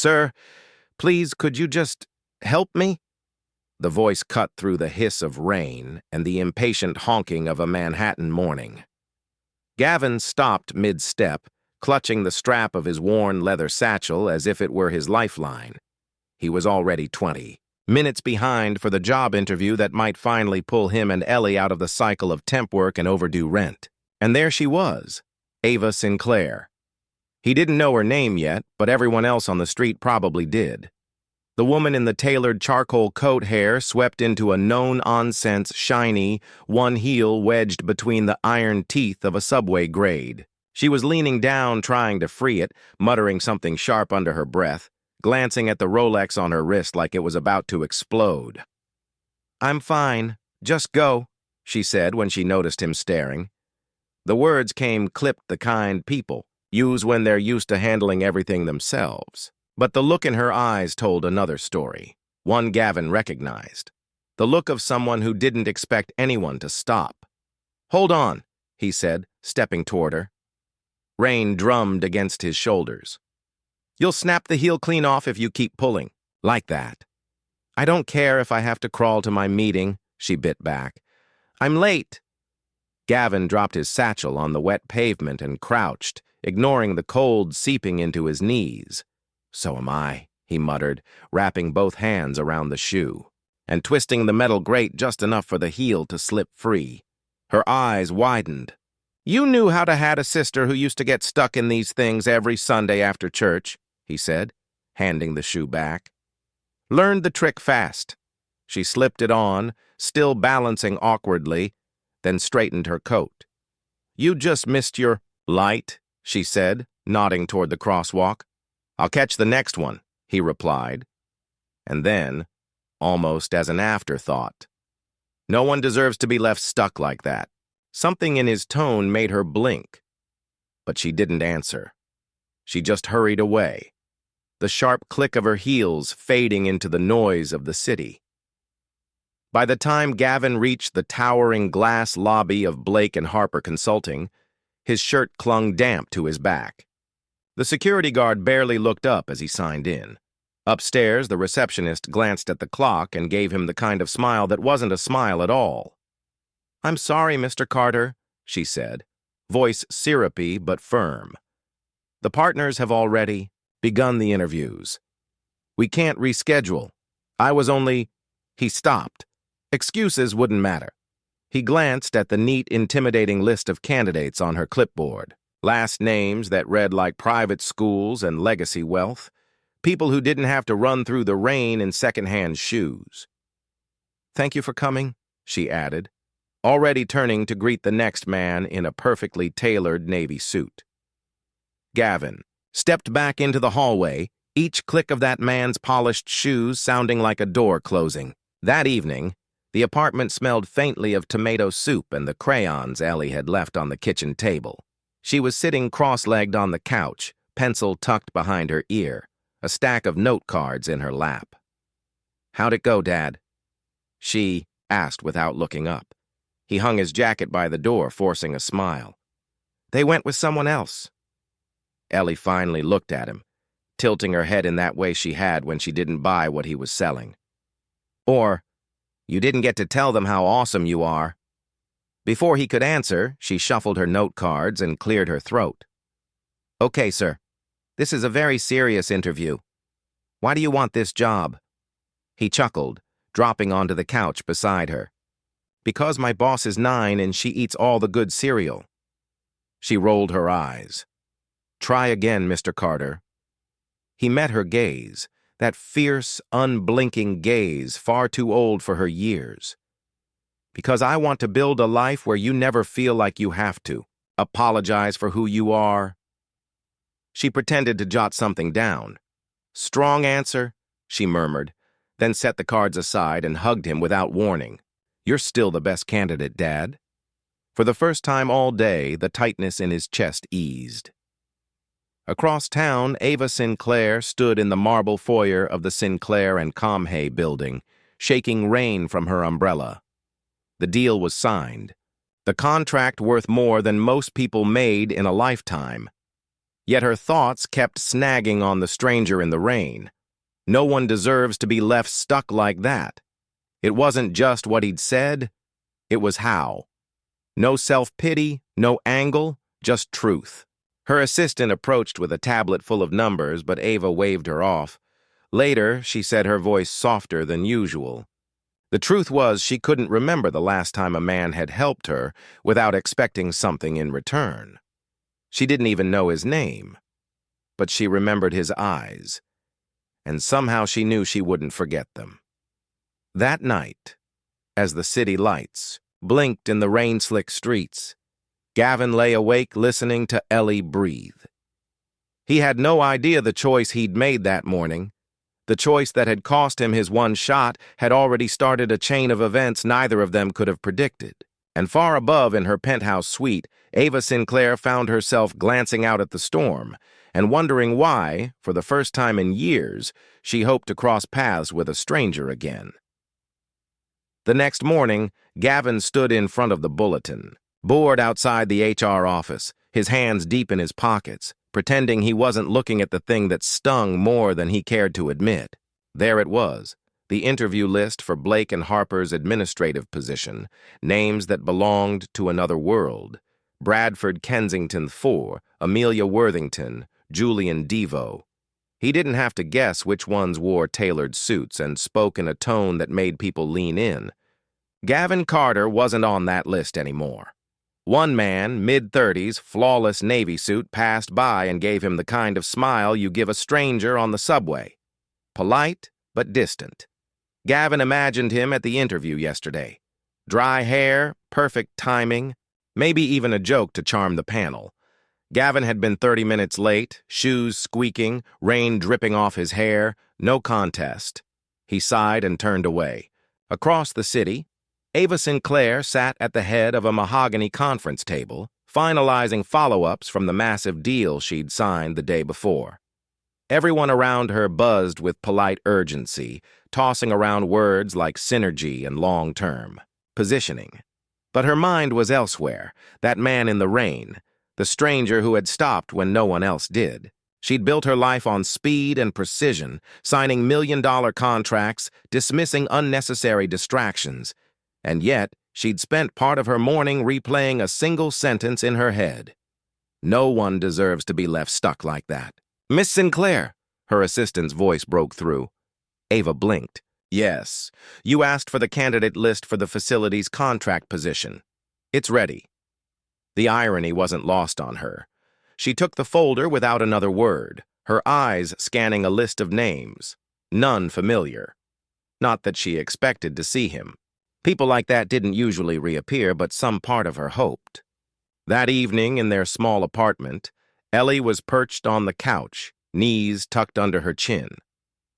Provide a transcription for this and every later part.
Sir, please, could you just help me? The voice cut through the hiss of rain and the impatient honking of a Manhattan morning. Gavin stopped mid-step, clutching the strap of his worn leather satchel as if it were his lifeline. He was already 20, minutes behind for the job interview that might finally pull him and Ellie out of the cycle of temp work and overdue rent. And there she was, Ava Sinclair. He didn't know her name yet, but everyone else on the street probably did. The woman in the tailored charcoal coat hair swept into a no-nonsense, shiny, one heel wedged between the iron teeth of a subway grade. She was leaning down trying to free it, muttering something sharp under her breath, glancing at the Rolex on her wrist like it was about to explode. "I'm fine. Just go," she said when she noticed him staring. The words came clipped the kind people use when they're used to handling everything themselves. But the look in her eyes told another story, one Gavin recognized. The look of someone who didn't expect anyone to stop. "Hold on," he said, stepping toward her. Rain drummed against his shoulders. "You'll snap the heel clean off if you keep pulling. Like that." "I don't care if I have to crawl to my meeting," she bit back. "I'm late." Gavin dropped his satchel on the wet pavement and crouched, ignoring the cold seeping into his knees. "So am I," he muttered, wrapping both hands around the shoe, and twisting the metal grate just enough for the heel to slip free. Her eyes widened. "You knew how to had a sister who used to get stuck in these things every Sunday after church," he said, handing the shoe back. "Learned the trick fast." She slipped it on, still balancing awkwardly, then straightened her coat. "You just missed your light," she said, nodding toward the crosswalk. "I'll catch the next one," he replied. And then, almost as an afterthought, "No one deserves to be left stuck like that." Something in his tone made her blink, but she didn't answer. She just hurried away, the sharp click of her heels fading into the noise of the city. By the time Gavin reached the towering glass lobby of Blake and Harper Consulting, his shirt clung damp to his back. The security guard barely looked up as he signed in. Upstairs, the receptionist glanced at the clock and gave him the kind of smile that wasn't a smile at all. "I'm sorry, Mr. Carter," she said, voice syrupy but firm. "The partners have already begun the interviews. We can't reschedule. I was only—" He stopped. Excuses wouldn't matter. He glanced at the neat, intimidating list of candidates on her clipboard. Last names that read like private schools and legacy wealth. People who didn't have to run through the rain in second-hand shoes. "Thank you for coming," she added, already turning to greet the next man in a perfectly tailored navy suit. Gavin stepped back into the hallway, each click of that man's polished shoes sounding like a door closing. That evening, the apartment smelled faintly of tomato soup and the crayons Ellie had left on the kitchen table. She was sitting cross-legged on the couch, pencil tucked behind her ear, a stack of note cards in her lap. "How'd it go, Dad?" she asked without looking up. He hung his jacket by the door, forcing a smile. "They went with someone else." Ellie finally looked at him, tilting her head in that way she had when she didn't buy what he was selling. "Or, you didn't get to tell them how awesome you are." Before he could answer, she shuffled her note cards and cleared her throat. "Okay, sir. This is a very serious interview. Why do you want this job?" He chuckled, dropping onto the couch beside her. "Because my boss is 9 and she eats all the good cereal." She rolled her eyes. "Try again, Mr. Carter." He met her gaze, that fierce, unblinking gaze far too old for her years. "Because I want to build a life where you never feel like you have to apologize for who you are." She pretended to jot something down. "Strong answer," she murmured, then set the cards aside and hugged him without warning. "You're still the best candidate, Dad." For the first time all day, the tightness in his chest eased. Across town, Ava Sinclair stood in the marble foyer of the Sinclair and Comhay building, shaking rain from her umbrella. The deal was signed. The contract worth more than most people made in a lifetime. Yet her thoughts kept snagging on the stranger in the rain. No one deserves to be left stuck like that. It wasn't just what he'd said, it was how. No self-pity, no angle, just truth. Her assistant approached with a tablet full of numbers, but Ava waved her off. Later, she said, her voice softer than usual. The truth was she couldn't remember the last time a man had helped her without expecting something in return. She didn't even know his name, but she remembered his eyes, and somehow she knew she wouldn't forget them. That night, as the city lights blinked in the rain-slick streets, Gavin lay awake listening to Ellie breathe. He had no idea the choice he'd made that morning. The choice that had cost him his one shot had already started a chain of events neither of them could have predicted. And far above in her penthouse suite, Ava Sinclair found herself glancing out at the storm and wondering why, for the first time in years, she hoped to cross paths with a stranger again. The next morning, Gavin stood in front of the bulletin, bored outside the HR office, his hands deep in his pockets, pretending he wasn't looking at the thing that stung more than he cared to admit. There it was, the interview list for Blake and Harper's administrative position, names that belonged to another world. Bradford Kensington IV, Amelia Worthington, Julian Devo. He didn't have to guess which ones wore tailored suits and spoke in a tone that made people lean in. Gavin Carter wasn't on that list anymore. One man, mid-30s, flawless Navy suit, passed by and gave him the kind of smile you give a stranger on the subway. Polite, but distant. Gavin imagined him at the interview yesterday. Dry hair, perfect timing, maybe even a joke to charm the panel. Gavin had been 30 minutes late, shoes squeaking, rain dripping off his hair, no contest. He sighed and turned away. Across the city, Ava Sinclair sat at the head of a mahogany conference table, finalizing follow-ups from the massive deal she'd signed the day before. Everyone around her buzzed with polite urgency, tossing around words like synergy and long-term, positioning. But her mind was elsewhere, that man in the rain, the stranger who had stopped when no one else did. She'd built her life on speed and precision, signing million-dollar contracts, dismissing unnecessary distractions, and yet she'd spent part of her morning replaying a single sentence in her head. No one deserves to be left stuck like that. "Miss Sinclair," her assistant's voice broke through. Ava blinked. "Yes, you asked for the candidate list for the facility's contract position. It's ready." The irony wasn't lost on her. She took the folder without another word, her eyes scanning a list of names, none familiar. Not that she expected to see him. People like that didn't usually reappear, but some part of her hoped. That evening in their small apartment, Ellie was perched on the couch, knees tucked under her chin.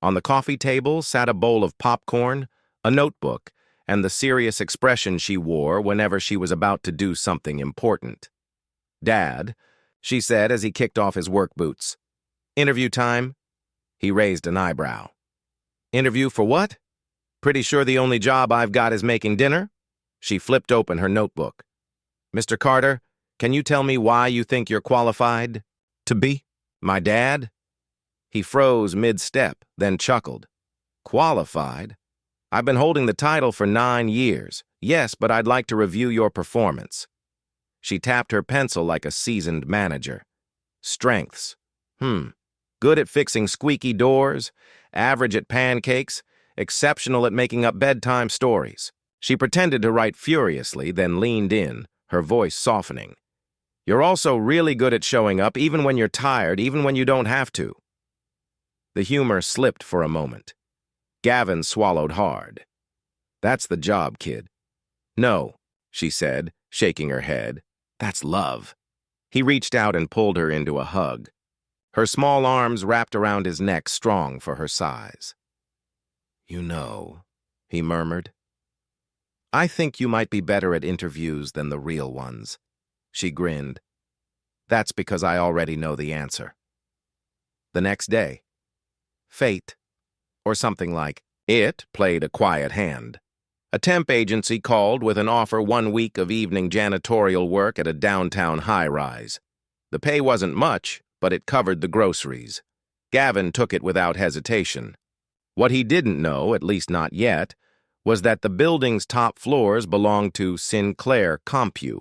On the coffee table sat a bowl of popcorn, a notebook, and the serious expression she wore whenever she was about to do something important. "Dad," she said as he kicked off his work boots. "Interview time?" He raised an eyebrow. "Interview for what? Pretty sure the only job I've got is making dinner?" She flipped open her notebook. "Mr. Carter, can you tell me why you think you're qualified to be my dad?" He froze mid-step, then chuckled. "Qualified? I've been holding the title for 9 years. Yes, but I'd like to review your performance." She tapped her pencil like a seasoned manager. "Strengths. Good at fixing squeaky doors, average at pancakes, exceptional at making up bedtime stories." She pretended to write furiously, then leaned in, her voice softening. "You're also really good at showing up even when you're tired, even when you don't have to." The humor slipped for a moment. Gavin swallowed hard. "That's the job, kid." "No," she said, shaking her head. "That's love." He reached out and pulled her into a hug. Her small arms wrapped around his neck, strong for her size. "You know," he murmured. "I think you might be better at interviews than the real ones." She grinned. "That's because I already know the answer." The next day, fate, or something like it, played a quiet hand. A temp agency called with an offer 1 week of evening janitorial work at a downtown high-rise. The pay wasn't much, but it covered the groceries. Gavin took it without hesitation. What he didn't know, at least not yet, was that the building's top floors belonged to Sinclair Compu.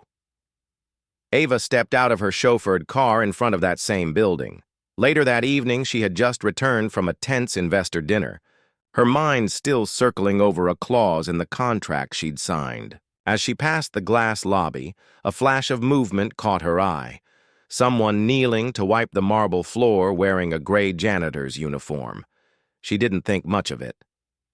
Ava stepped out of her chauffeured car in front of that same building. Later that evening, she had just returned from a tense investor dinner, her mind still circling over a clause in the contract she'd signed. As she passed the glass lobby, a flash of movement caught her eye. Someone kneeling to wipe the marble floor wearing a gray janitor's uniform. She didn't think much of it.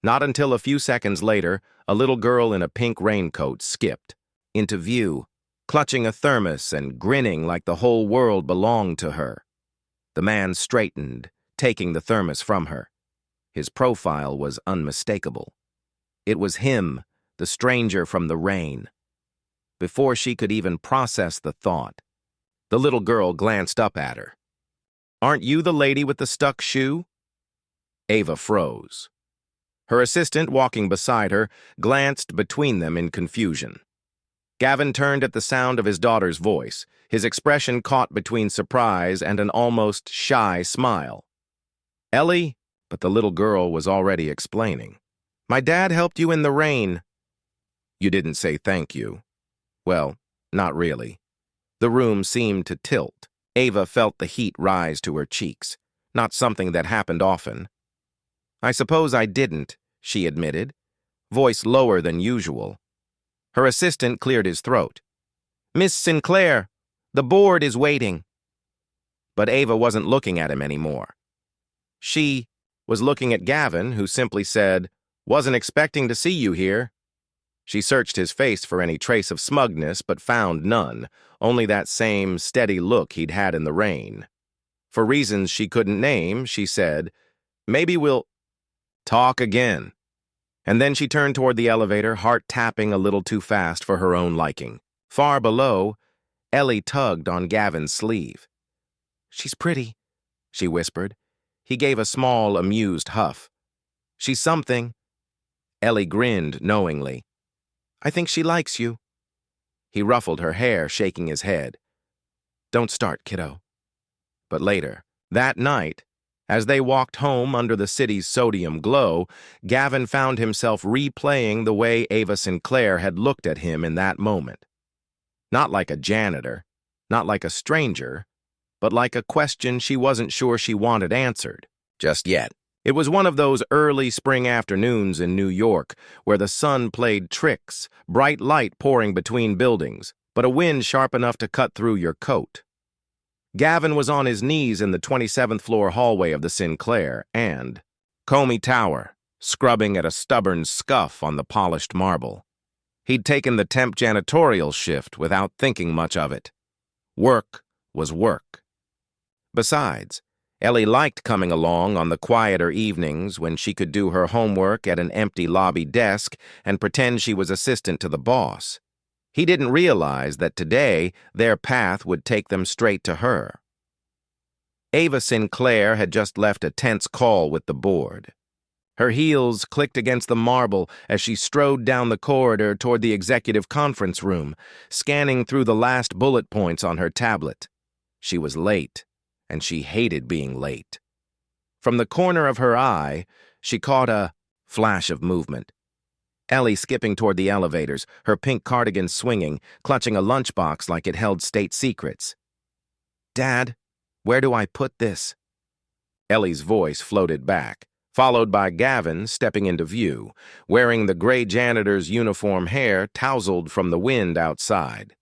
Not until a few seconds later, a little girl in a pink raincoat skipped into view, clutching a thermos and grinning like the whole world belonged to her. The man straightened, taking the thermos from her. His profile was unmistakable. It was him, the stranger from the rain. Before she could even process the thought, the little girl glanced up at her. "Aren't you the lady with the stuck shoe?" Ava froze. Her assistant, walking beside her, glanced between them in confusion. Gavin turned at the sound of his daughter's voice, his expression caught between surprise and an almost shy smile. "Ellie?" But the little girl was already explaining. "My dad helped you in the rain." "You didn't say thank you." "Well, not really." The room seemed to tilt. Ava felt the heat rise to her cheeks, not something that happened often. "I suppose I didn't," she admitted, voice lower than usual. Her assistant cleared his throat. "Miss Sinclair, the board is waiting." But Ava wasn't looking at him anymore. She was looking at Gavin, who simply said, "Wasn't expecting to see you here." She searched his face for any trace of smugness, but found none, only that same steady look he'd had in the rain. For reasons she couldn't name, she said, "Maybe we'll talk again." And then she turned toward the elevator, heart tapping a little too fast for her own liking. Far below, Ellie tugged on Gavin's sleeve. "She's pretty," she whispered. He gave a small, amused huff. "She's something." Ellie grinned knowingly. "I think she likes you." He ruffled her hair, shaking his head. "Don't start, kiddo." But later, that night, as they walked home under the city's sodium glow, Gavin found himself replaying the way Ava Sinclair had looked at him in that moment. Not like a janitor, not like a stranger, but like a question she wasn't sure she wanted answered just yet. It was one of those early spring afternoons in New York where the sun played tricks, bright light pouring between buildings, but a wind sharp enough to cut through your coat. Gavin was on his knees in the 27th floor hallway of the Sinclair and Comey Tower, scrubbing at a stubborn scuff on the polished marble. He'd taken the temp janitorial shift without thinking much of it. Work was work. Besides, Ellie liked coming along on the quieter evenings when she could do her homework at an empty lobby desk and pretend she was assistant to the boss. He didn't realize that today their path would take them straight to her. Ava Sinclair had just left a tense call with the board. Her heels clicked against the marble as she strode down the corridor toward the executive conference room, scanning through the last bullet points on her tablet. She was late, and she hated being late. From the corner of her eye, she caught a flash of movement. Ellie skipping toward the elevators, her pink cardigan swinging, clutching a lunchbox like it held state secrets. "Dad, where do I put this?" Ellie's voice floated back, followed by Gavin stepping into view, wearing the gray janitor's uniform, hair tousled from the wind outside.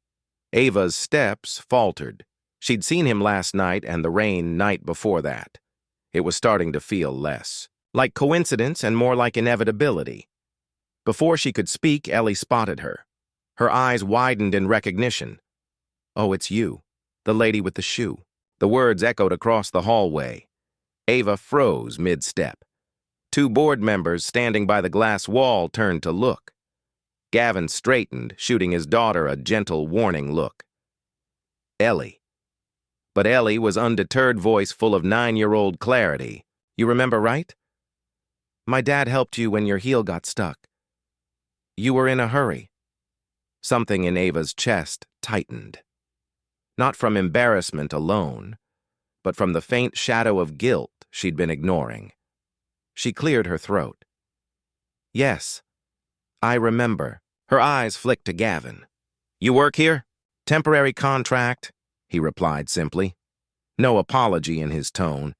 Ava's steps faltered. She'd seen him last night and the rain night before that. It was starting to feel less like coincidence and more like inevitability. Before she could speak, Ellie spotted her. Her eyes widened in recognition. "Oh, it's you, the lady with the shoe." The words echoed across the hallway. Ava froze mid-step. Two board members standing by the glass wall turned to look. Gavin straightened, shooting his daughter a gentle warning look. "Ellie." But Ellie was undeterred, voice full of 9-year-old clarity. "You remember, right? My dad helped you when your heel got stuck. You were in a hurry." Something in Ava's chest tightened. Not from embarrassment alone, but from the faint shadow of guilt she'd been ignoring. She cleared her throat. "Yes, I remember." Her eyes flicked to Gavin. "You work here?" "Temporary contract," he replied simply. No apology in his tone.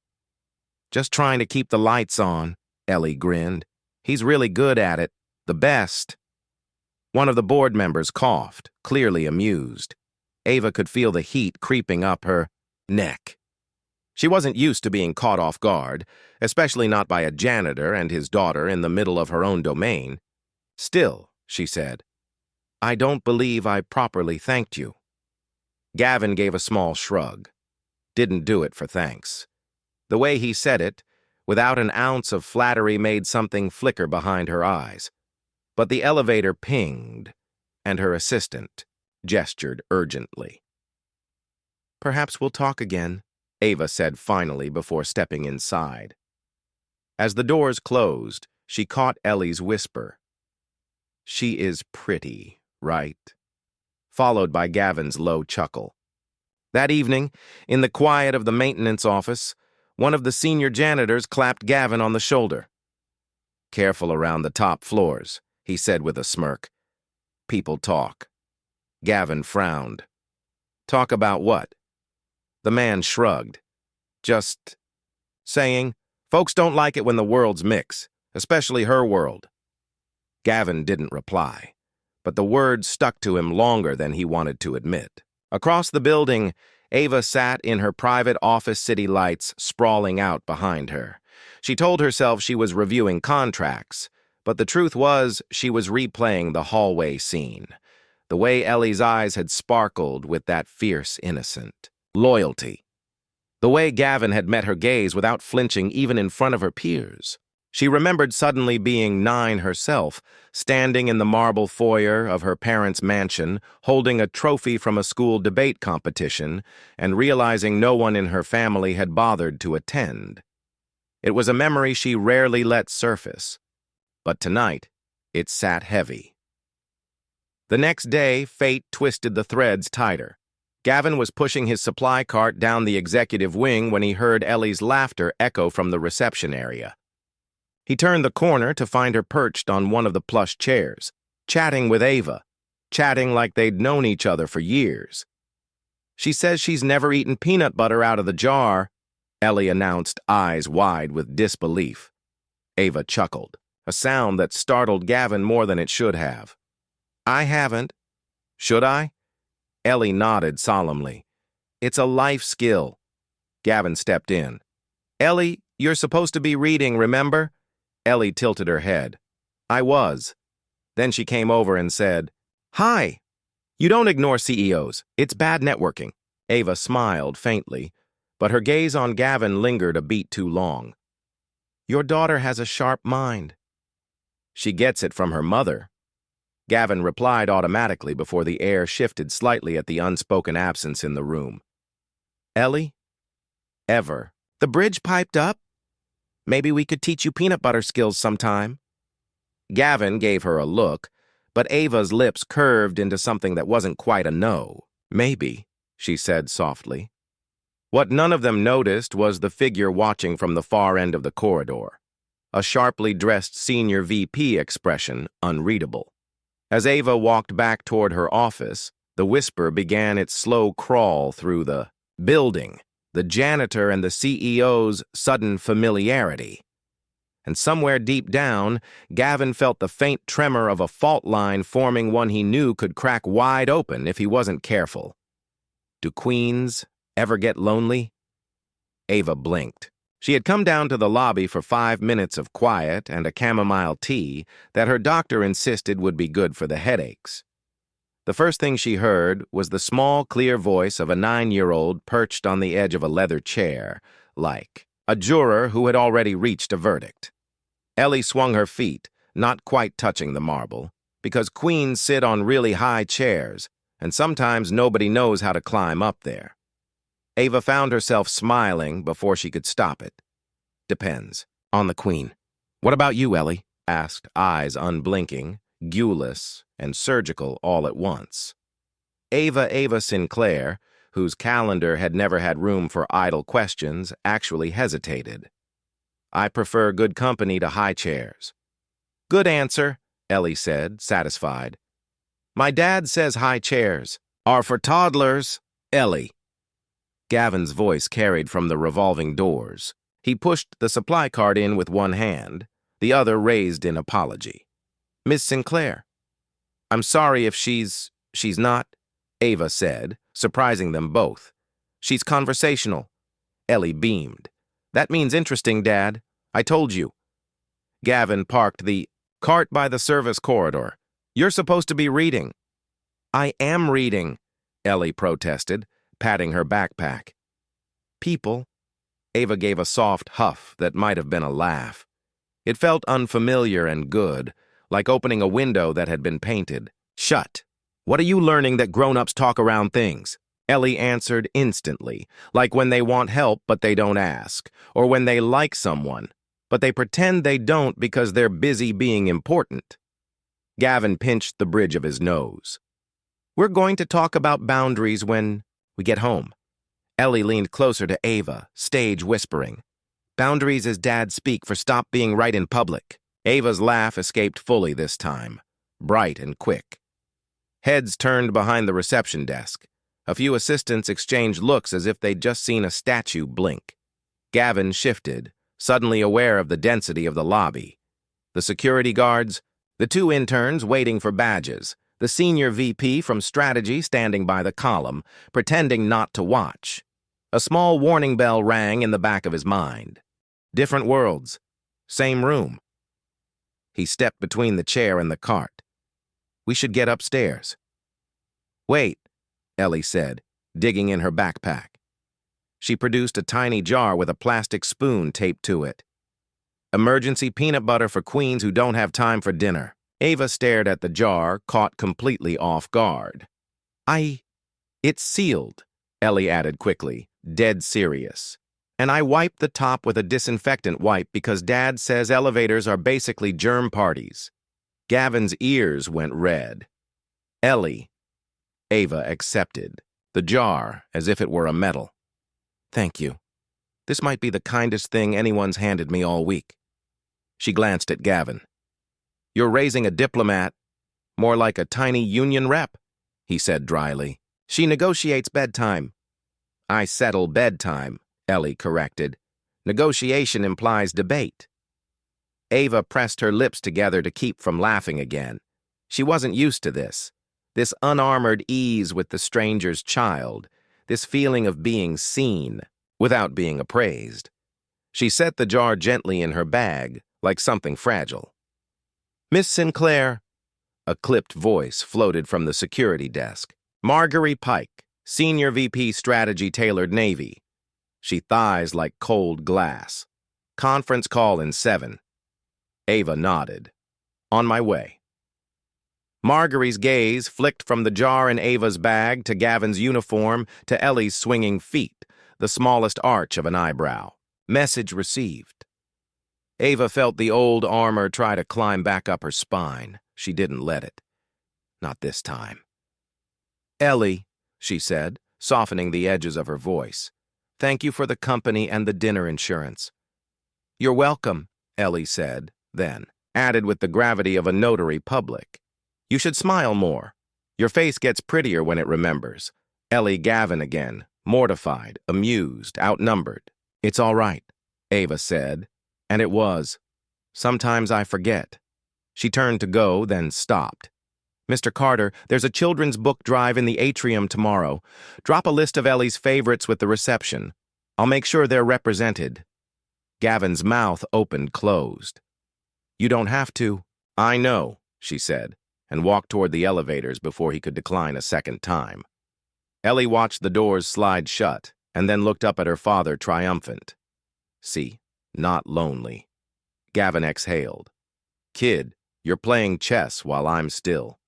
"Just trying to keep the lights on," Ellie grinned. "He's really good at it. The best." One of the board members coughed, clearly amused. Ava could feel the heat creeping up her neck. She wasn't used to being caught off guard, especially not by a janitor and his daughter in the middle of her own domain. "Still," she said, "I don't believe I properly thanked you." Gavin gave a small shrug. Didn't do it for thanks. The way he said it, without an ounce of flattery, made something flicker behind her eyes. But the elevator pinged, and her assistant gestured urgently. "Perhaps we'll talk again," Ava said finally before stepping inside. As the doors closed, she caught Ellie's whisper. "She is pretty, right?" Followed by Gavin's low chuckle. That evening, in the quiet of the maintenance office, one of the senior janitors clapped Gavin on the shoulder. "Careful around the top floors," he said with a smirk. "People talk." Gavin frowned. "Talk about what?" The man shrugged. "Just saying, folks don't like it when the worlds mix, especially her world." Gavin didn't reply, but the words stuck to him longer than he wanted to admit. Across the building, Ava sat in her private office, city lights sprawling out behind her. She told herself she was reviewing contracts, but the truth was she was replaying the hallway scene. The way Ellie's eyes had sparkled with that fierce, innocent loyalty. The way Gavin had met her gaze without flinching even in front of her peers. She remembered suddenly being 9 herself, standing in the marble foyer of her parents' mansion, holding a trophy from a school debate competition, and realizing no one in her family had bothered to attend. It was a memory she rarely let surface, but tonight it sat heavy. The next day, fate twisted the threads tighter. Gavin was pushing his supply cart down the executive wing when he heard Ellie's laughter echo from the reception area. He turned the corner to find her perched on one of the plush chairs, chatting with Ava, chatting like they'd known each other for years. "She says she's never eaten peanut butter out of the jar," Ellie announced, eyes wide with disbelief. Ava chuckled, a sound that startled Gavin more than it should have. "I haven't." "Should I?" Ellie nodded solemnly. "It's a life skill." Gavin stepped in. "Ellie, you're supposed to be reading, remember?" Ellie tilted her head. "I was." Then she came over and said, "Hi." "You don't ignore CEOs. It's bad networking." Ava smiled faintly, but her gaze on Gavin lingered a beat too long. "Your daughter has a sharp mind." "She gets it from her mother." Gavin replied automatically before the air shifted slightly at the unspoken absence in the room. "Ellie?" "Ever." "The bridge piped up? Maybe we could teach you peanut butter skills sometime." Gavin gave her a look, but Ava's lips curved into something that wasn't quite a no. "Maybe," she said softly. What none of them noticed was the figure watching from the far end of the corridor, a sharply dressed senior VP expression unreadable. As Ava walked back toward her office, the whisper began its slow crawl through the building, the janitor and the CEO's sudden familiarity. And somewhere deep down, Gavin felt the faint tremor of a fault line forming one he knew could crack wide open if he wasn't careful. Do queens ever get lonely? Ava blinked. She had come down to the lobby for 5 minutes of quiet and a chamomile tea that her doctor insisted would be good for the headaches. The first thing she heard was the small, clear voice of a 9-year-old perched on the edge of a leather chair, like a juror who had already reached a verdict. Ellie swung her feet, not quite touching the marble, because queens sit on really high chairs, and sometimes nobody knows how to climb up there. Ava found herself smiling before she could stop it. "Depends on the queen." "What about you, Ellie?" asked, eyes unblinking, guileless, and surgical all at once. Ava Sinclair, whose calendar had never had room for idle questions, actually hesitated. I prefer good company to high chairs. Good answer, Ellie said, satisfied. My dad says high chairs are for toddlers, Ellie. Gavin's voice carried from the revolving doors. He pushed the supply cart in with one hand, the other raised in apology. Miss Sinclair. I'm sorry if she's not, Ava said, surprising them both. She's conversational. Ellie beamed. That means interesting, Dad. I told you. Gavin parked the cart by the service corridor. You're supposed to be reading. I am reading, Ellie protested, patting her backpack. People. Ava gave a soft huff that might have been a laugh. It felt unfamiliar and good, like opening a window that had been painted. Shut. What are you learning that grown-ups talk around things? Ellie answered instantly, like when they want help but they don't ask, or when they like someone, but they pretend they don't because they're busy being important. Gavin pinched the bridge of his nose. We're going to talk about boundaries when we get home. Ellie leaned closer to Ava, stage whispering. Boundaries as Dad speak for stop being right in public. Ava's laugh escaped fully this time, bright and quick. Heads turned behind the reception desk. A few assistants exchanged looks as if they'd just seen a statue blink. Gavin shifted, suddenly aware of the density of the lobby. The security guards, the two interns waiting for badges, the senior VP from strategy standing by the column, pretending not to watch. A small warning bell rang in the back of his mind. Different worlds, same room. He stepped between the chair and the cart. We should get upstairs. Wait, Ellie said, digging in her backpack. She produced a tiny jar with a plastic spoon taped to it. Emergency peanut butter for queens who don't have time for dinner. Ava stared at the jar, caught completely off guard. It's sealed, Ellie added quickly, dead serious. And I wiped the top with a disinfectant wipe because Dad says elevators are basically germ parties. Gavin's ears went red. Ellie. Ava accepted, the jar as if it were a medal. Thank you. This might be the kindest thing anyone's handed me all week. She glanced at Gavin. You're raising a diplomat, more like a tiny union rep, he said dryly. She negotiates bedtime. I settle bedtime, Ellie corrected. Negotiation implies debate. Ava pressed her lips together to keep from laughing again. She wasn't used to this unarmored ease with the stranger's child, this feeling of being seen without being appraised. She set the jar gently in her bag, like something fragile. Miss Sinclair, a clipped voice floated from the security desk. Marguerite Pike, Senior VP Strategy Tailored Navy. She thighs like cold glass. Conference call in 7. Ava nodded. On my way. Marguerite's gaze flicked from the jar in Ava's bag to Gavin's uniform to Ellie's swinging feet, the smallest arch of an eyebrow. Message received. Ava felt the old armor try to climb back up her spine. She didn't let it. Not this time. Ellie, she said, softening the edges of her voice. Thank you for the company and the dinner insurance. You're welcome, Ellie said, then added with the gravity of a notary public. You should smile more. Your face gets prettier when it remembers. Ellie Gavin again, mortified, amused, outnumbered. It's all right, Ava said, and it was. Sometimes I forget. She turned to go, then stopped. Mr. Carter, there's a children's book drive in the atrium tomorrow. Drop a list of Ellie's favorites with the reception. I'll make sure they're represented. Gavin's mouth opened closed. You don't have to. I know, she said, and walked toward the elevators before he could decline a second time. Ellie watched the doors slide shut and then looked up at her father triumphant. See, not lonely. Gavin exhaled. Kid, you're playing chess while I'm still.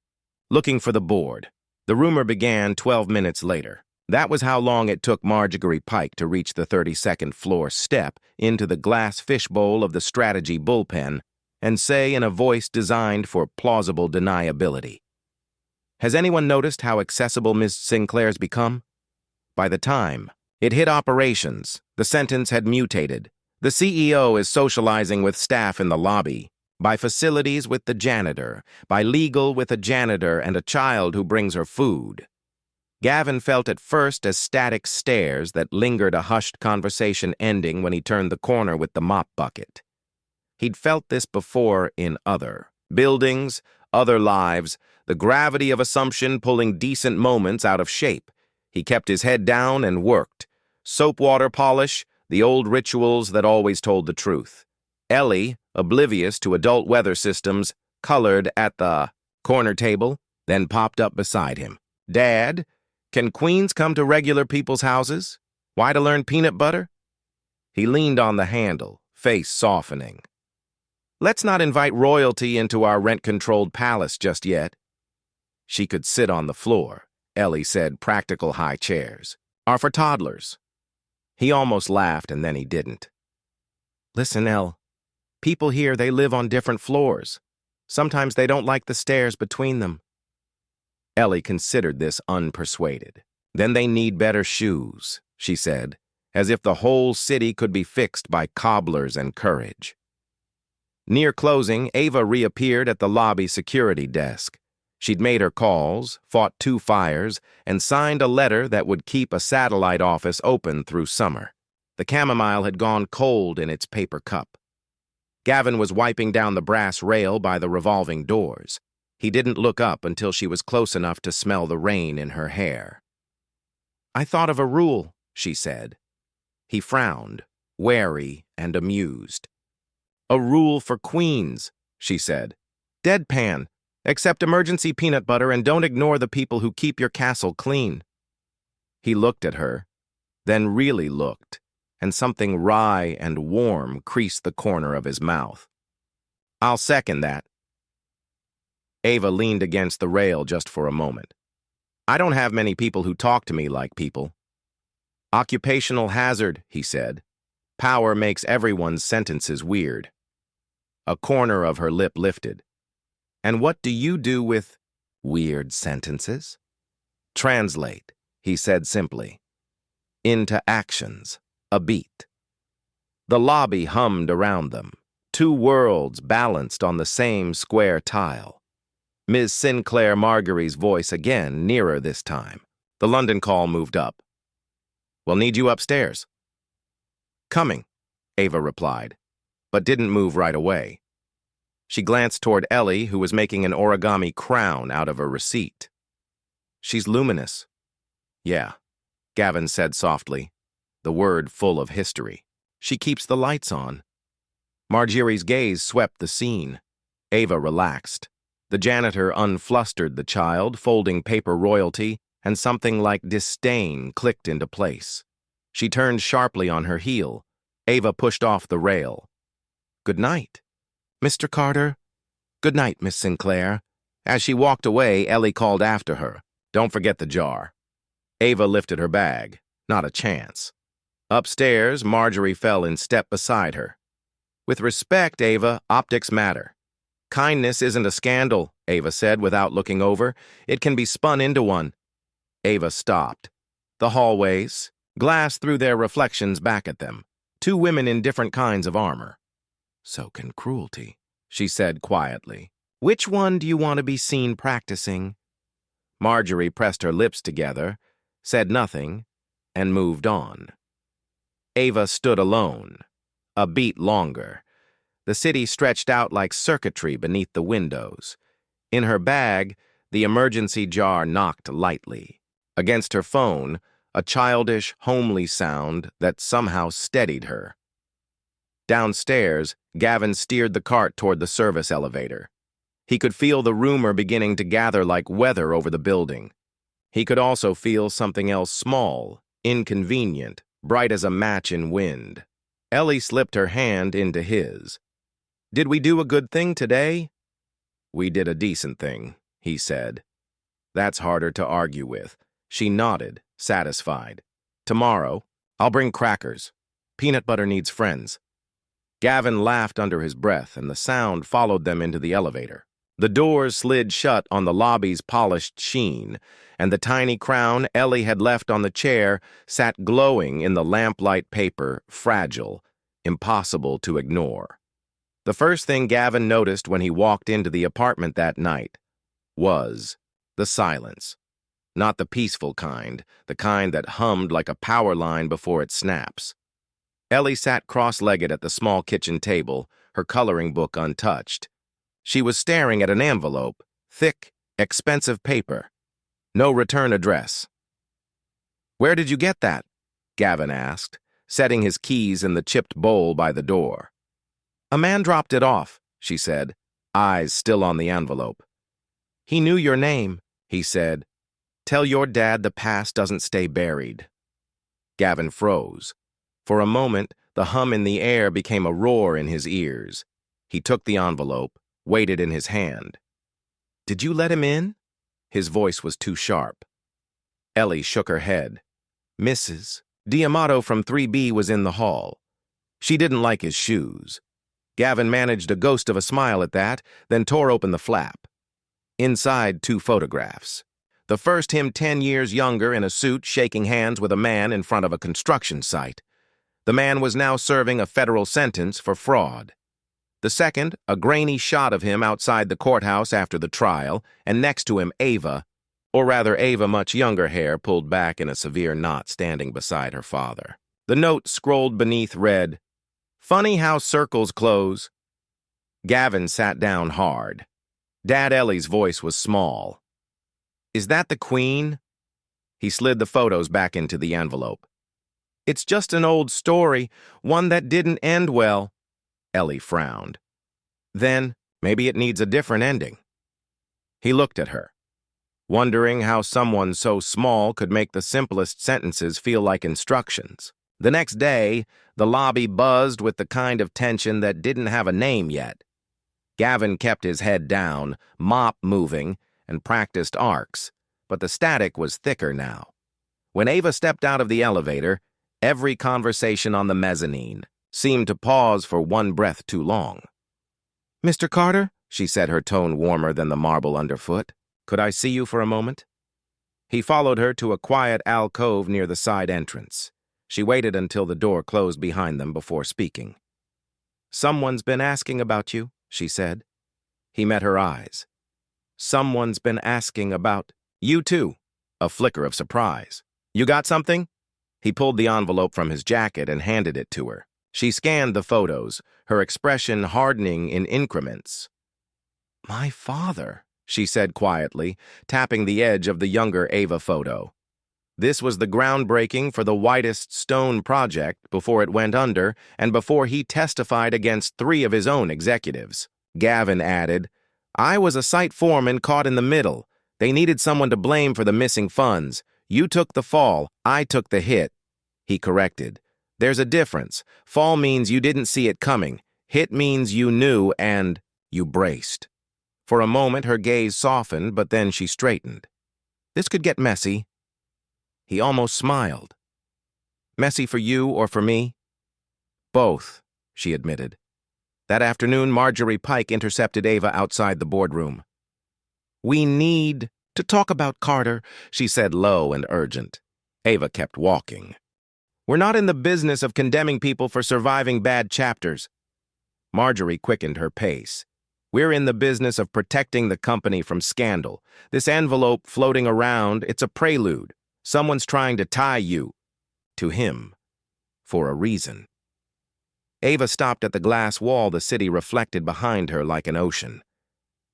Looking for the board. The rumor began 12 minutes later. That was how long it took Marguerite Pike to reach the 32nd floor step into the glass fishbowl of the strategy bullpen and say in a voice designed for plausible deniability, Has anyone noticed how accessible Miss Sinclair's become? by the time it hit operations. The sentence had mutated. The CEO is socializing with staff in the lobby, by facilities with the janitor, by legal with a janitor and a child who brings her food. Gavin felt at first as static stares that lingered, a hushed conversation ending when he turned the corner with the mop bucket. He'd felt this before in other buildings, other lives, the gravity of assumption pulling decent moments out of shape. He kept his head down and worked. Soap water polish, the old rituals that always told the truth. Ellie, oblivious to adult weather systems, colored at the corner table, then popped up beside him. "Dad, can queens come to regular people's houses? Why to learn peanut butter?" He leaned on the handle, face softening. "Let's not invite royalty into our rent-controlled palace just yet." She could sit on the floor, Ellie said. Practical high chairs are for toddlers. He almost laughed and then he didn't. "Listen, Elle, people here, they live on different floors. Sometimes they don't like the stairs between them." Ellie considered this unpersuaded. "Then they need better shoes," she said, as if the whole city could be fixed by cobblers and courage. Near closing, Ava reappeared at the lobby security desk. She'd made her calls, fought 2 fires, and signed a letter that would keep a satellite office open through summer. The chamomile had gone cold in its paper cup. Gavin was wiping down the brass rail by the revolving doors. He didn't look up until she was close enough to smell the rain in her hair. "I thought of a rule," she said. He frowned, wary and amused. "A rule for queens," she said. "Deadpan. Accept emergency peanut butter and don't ignore the people who keep your castle clean." He looked at her, then really looked, and something wry and warm creased the corner of his mouth. "I'll second that." Ava leaned against the rail just for a moment. "I don't have many people who talk to me like people." "Occupational hazard," he said. "Power makes everyone's sentences weird." A corner of her lip lifted. "And what do you do with weird sentences?" "Translate," he said simply. "Into actions, a beat." The lobby hummed around them, 2 worlds balanced on the same square tile. Ms. Sinclair Margery's voice again, nearer this time. The London call moved up. "We'll need you upstairs." "Coming," Ava replied, but didn't move right away. She glanced toward Ellie, who was making an origami crown out of a receipt. "She's luminous." "Yeah," Gavin said softly, the word full of history. "She keeps the lights on." Marjorie's gaze swept the scene. Ava relaxed. The janitor unflustered the child, folding paper royalty, and something like disdain clicked into place. She turned sharply on her heel. Ava pushed off the rail. "Good night, Mr. Carter." "Good night, Miss Sinclair." As she walked away, Ellie called after her, "Don't forget the jar." Ava lifted her bag. Not a chance. Upstairs, Marjorie fell in step beside her. "With respect, Ava, optics matter." "Kindness isn't a scandal," Ava said without looking over. "It can be spun into one." Ava stopped. The hallways, glass threw their reflections back at them. 2 women in different kinds of armor. "So can cruelty," she said quietly. "Which one do you want to be seen practicing?" Marjorie pressed her lips together, said nothing, and moved on. Ava stood alone, a beat longer. The city stretched out like circuitry beneath the windows. In her bag, the emergency jar knocked lightly. Against her phone, a childish, homely sound that somehow steadied her. Downstairs, Gavin steered the cart toward the service elevator. He could feel the rumor beginning to gather like weather over the building. He could also feel something else small, inconvenient, bright as a match in wind. Ellie slipped her hand into his. "Did we do a good thing today?" "We did a decent thing," he said. "That's harder to argue with." She nodded, satisfied. "Tomorrow, I'll bring crackers. Peanut butter needs friends." Gavin laughed under his breath, and the sound followed them into the elevator. The doors slid shut on the lobby's polished sheen, and the tiny crown Ellie had left on the chair sat glowing in the lamplight paper, fragile, impossible to ignore. The first thing Gavin noticed when he walked into the apartment that night was the silence. Not the peaceful kind, the kind that hummed like a power line before it snaps. Ellie sat cross-legged at the small kitchen table, her coloring book untouched. She was staring at an envelope, thick, expensive paper. No return address. "Where did you get that?" Gavin asked, setting his keys in the chipped bowl by the door. "A man dropped it off," she said, eyes still on the envelope. "He knew your name," he said. "Tell your dad the past doesn't stay buried." Gavin froze. For a moment, the hum in the air became a roar in his ears. He took the envelope, weighed it in his hand. "Did you let him in?" His voice was too sharp. Ellie shook her head. Mrs. D'Amato from 3B was in the hall. She didn't like his shoes. Gavin managed a ghost of a smile at that, then tore open the flap. Inside, 2 photographs. The first, him 10 years younger in a suit shaking hands with a man in front of a construction site. The man was now serving a federal sentence for fraud. The second, a grainy shot of him outside the courthouse after the trial, and next to him Ava, or rather Ava, much younger, hair pulled back in a severe knot, standing beside her father. The note scrolled beneath read, "Funny how circles close." Gavin sat down hard. Dad Ellie's voice was small. "Is that the Queen?" He slid the photos back into the envelope. "It's just an old story, one that didn't end well." Ellie frowned. "Then, maybe it needs a different ending." He looked at her, wondering how someone so small could make the simplest sentences feel like instructions. The next day, the lobby buzzed with the kind of tension that didn't have a name yet. Gavin kept his head down, mop moving, and practiced arcs, but the static was thicker now. When Ava stepped out of the elevator, every conversation on the mezzanine seemed to pause for one breath too long. "Mr. Carter," she said, her tone warmer than the marble underfoot, "could I see you for a moment?" He followed her to a quiet alcove near the side entrance. She waited until the door closed behind them before speaking. "Someone's been asking about you," she said. He met her eyes. "Someone's been asking about you too." A flicker of surprise. "You got something?" He pulled the envelope from his jacket and handed it to her. She scanned the photos, her expression hardening in increments. "My father," she said quietly, tapping the edge of the younger Ava photo. This was the groundbreaking for the Whitest Stone project before it went under and before he testified against 3 of his own executives. Gavin added, "I was a site foreman caught in the middle. They needed someone to blame for the missing funds. You took the fall, I took the hit." He corrected. "There's a difference. Fall means you didn't see it coming. Hit means you knew and you braced." For a moment, her gaze softened, but then she straightened. "This could get messy." He almost smiled. "Messy for you or for me?" "Both," she admitted. That afternoon, Marjorie Pike intercepted Ava outside the boardroom. "We need to talk about Carter," she said, low and urgent. Ava kept walking. "We're not in the business of condemning people for surviving bad chapters." Marjorie quickened her pace. "We're in the business of protecting the company from scandal. This envelope floating around, it's a prelude. Someone's trying to tie you to him for a reason." Ava stopped at the glass wall the city reflected behind her like an ocean.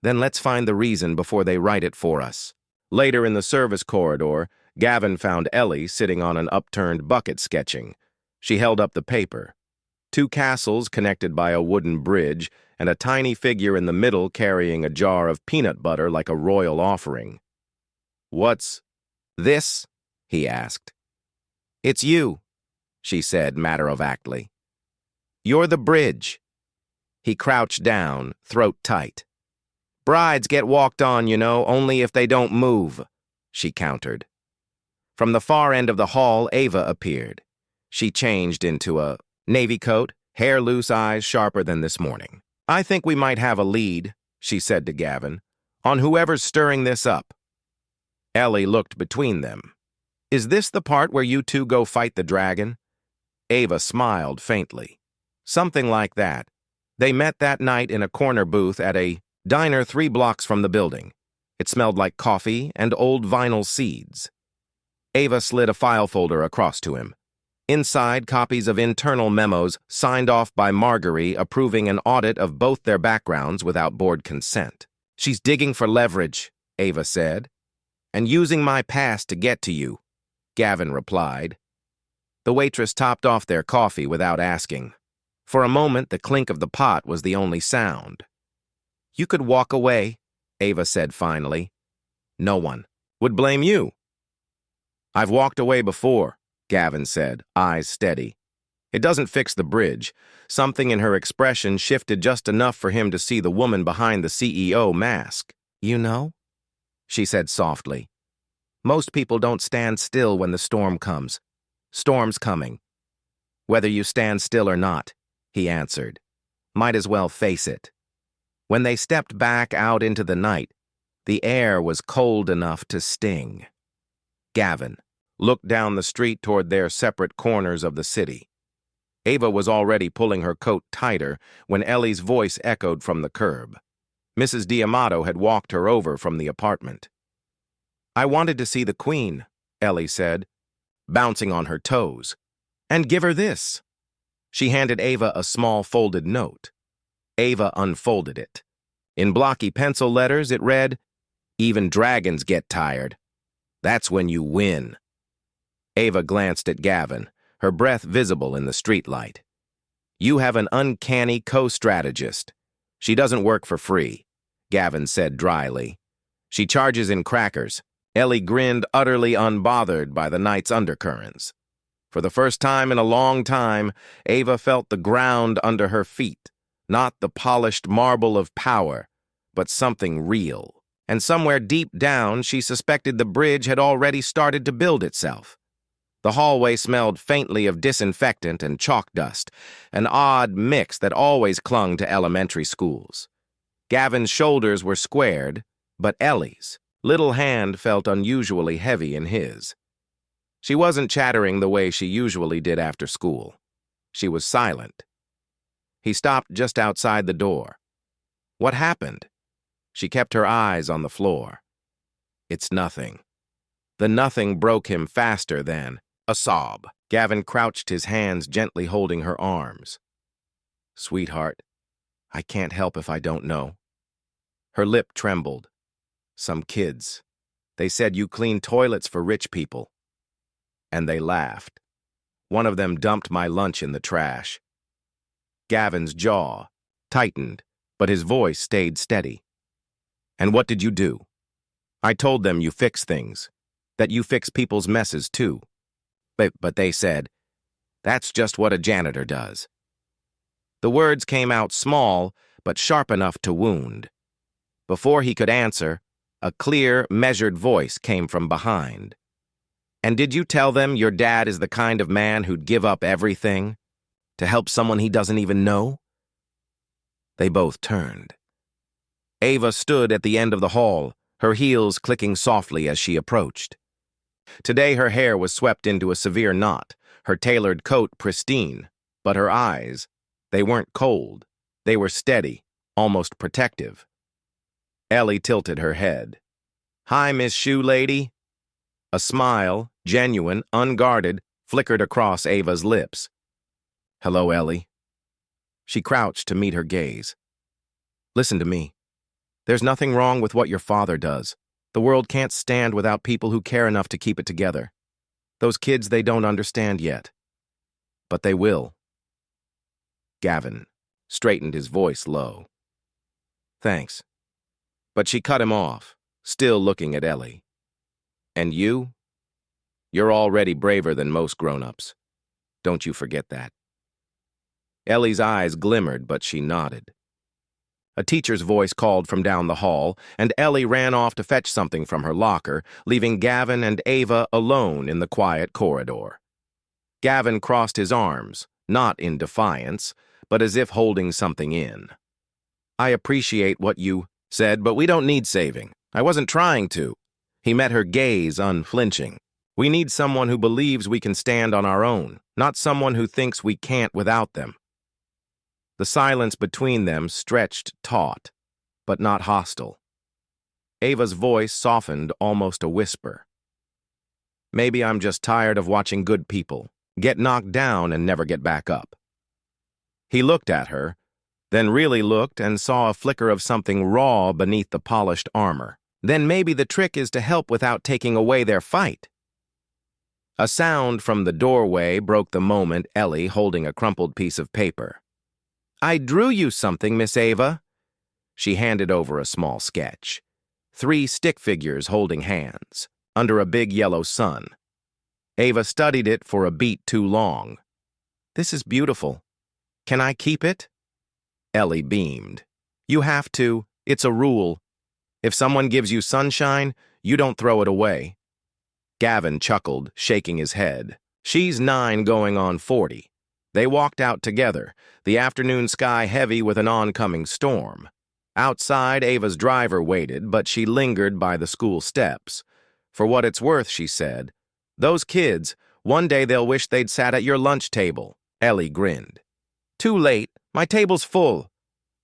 "Then let's find the reason before they write it for us." Later in the service corridor, Gavin found Ellie sitting on an upturned bucket sketching. She held up the paper. 2 castles connected by a wooden bridge, and a tiny figure in the middle carrying a jar of peanut butter like a royal offering. "What's this?" he asked. "It's you," she said matter-of-factly. "You're the bridge." He crouched down, throat tight. "Brides get walked on, you know, only if they don't move," she countered. From the far end of the hall, Ava appeared. She changed into a navy coat, hair loose, eyes sharper than this morning. "I think we might have a lead," she said to Gavin. On whoever's stirring this up. Ellie looked between them. Is this the part where you two go fight the dragon? Ava smiled faintly. Something like that. They met that night in a corner booth at a diner 3 blocks from the building. It smelled like coffee and old vinyl seeds. Ava slid a file folder across to him. Inside, copies of internal memos signed off by Marguerite approving an audit of both their backgrounds without board consent. She's digging for leverage, Ava said. And using my past to get to you, Gavin replied. The waitress topped off their coffee without asking. For a moment, the clink of the pot was the only sound. You could walk away, Ava said finally. No one would blame you. I've walked away before, Gavin said, eyes steady. It doesn't fix the bridge. Something in her expression shifted just enough for him to see the woman behind the CEO mask. You know? She said softly. Most people don't stand still when the storm comes. Storm's coming. Whether you stand still or not, he answered. Might as well face it. When they stepped back out into the night, the air was cold enough to sting. Gavin looked down the street toward their separate corners of the city. Ava was already pulling her coat tighter when Ellie's voice echoed from the curb. Mrs. D'Amato had walked her over from the apartment. I wanted to see the Queen, Ellie said, bouncing on her toes. And give her this. She handed Ava a small folded note. Ava unfolded it. In blocky pencil letters, it read, Even dragons get tired. That's when you win. Ava glanced at Gavin, her breath visible in the streetlight. You have an uncanny co-strategist. She doesn't work for free, Gavin said dryly. She charges in crackers. Ellie grinned, utterly unbothered by the night's undercurrents. For the first time in a long time, Ava felt the ground under her feet, not the polished marble of power, but something real. And somewhere deep down, she suspected the bridge had already started to build itself. The hallway smelled faintly of disinfectant and chalk dust, an odd mix that always clung to elementary schools. Gavin's shoulders were squared, but Ellie's little hand felt unusually heavy in his. She wasn't chattering the way she usually did after school. She was silent. He stopped just outside the door. What happened? She kept her eyes on the floor. It's nothing. The nothing broke him faster than a sob. Gavin crouched, his hands gently holding her arms. Sweetheart, I can't help if I don't know. Her lip trembled. Some kids. They said you clean toilets for rich people. And they laughed. One of them dumped my lunch in the trash. Gavin's jaw tightened, but his voice stayed steady. And what did you do? I told them you fix things, that you fix people's messes too. But they said, that's just what a janitor does. The words came out small, but sharp enough to wound. Before he could answer, a clear, measured voice came from behind. And did you tell them your dad is the kind of man who'd give up everything to help someone he doesn't even know? They both turned. Ava stood at the end of the hall, her heels clicking softly as she approached. Today her hair was swept into a severe knot, her tailored coat pristine, but her eyes, they weren't cold. They were steady, almost protective. Ellie tilted her head. Hi, Miss Shoe Lady. A smile, genuine, unguarded, flickered across Ava's lips. Hello, Ellie. She crouched to meet her gaze. Listen to me. There's nothing wrong with what your father does. The world can't stand without people who care enough to keep it together. Those kids, they don't understand yet. But they will. Gavin straightened his voice low. Thanks. But she cut him off, still looking at Ellie. And you? You're already braver than most grown-ups. Don't you forget that. Ellie's eyes glimmered, but she nodded. A teacher's voice called from down the hall, and Ellie ran off to fetch something from her locker, leaving Gavin and Ava alone in the quiet corridor. Gavin crossed his arms, not in defiance, but as if holding something in. I appreciate what you said, but we don't need saving. I wasn't trying to. He met her gaze unflinching. We need someone who believes we can stand on our own, not someone who thinks we can't without them. The silence between them stretched taut, but not hostile. Ava's voice softened almost a whisper. Maybe I'm just tired of watching good people get knocked down and never get back up. He looked at her, then really looked and saw a flicker of something raw beneath the polished armor. Then maybe the trick is to help without taking away their fight. A sound from the doorway broke the moment, Ellie holding a crumpled piece of paper. I drew you something, Miss Ava. She handed over a small sketch. 3 stick figures holding hands, under a big yellow sun. Ava studied it for a beat too long. This is beautiful. Can I keep it? Ellie beamed. You have to. It's a rule. If someone gives you sunshine, you don't throw it away. Gavin chuckled, shaking his head. She's 9 going on 40. They walked out together, the afternoon sky heavy with an oncoming storm. Outside, Ava's driver waited, but she lingered by the school steps. For what it's worth, she said, those kids, one day they'll wish they'd sat at your lunch table. Ellie grinned. Too late. My table's full.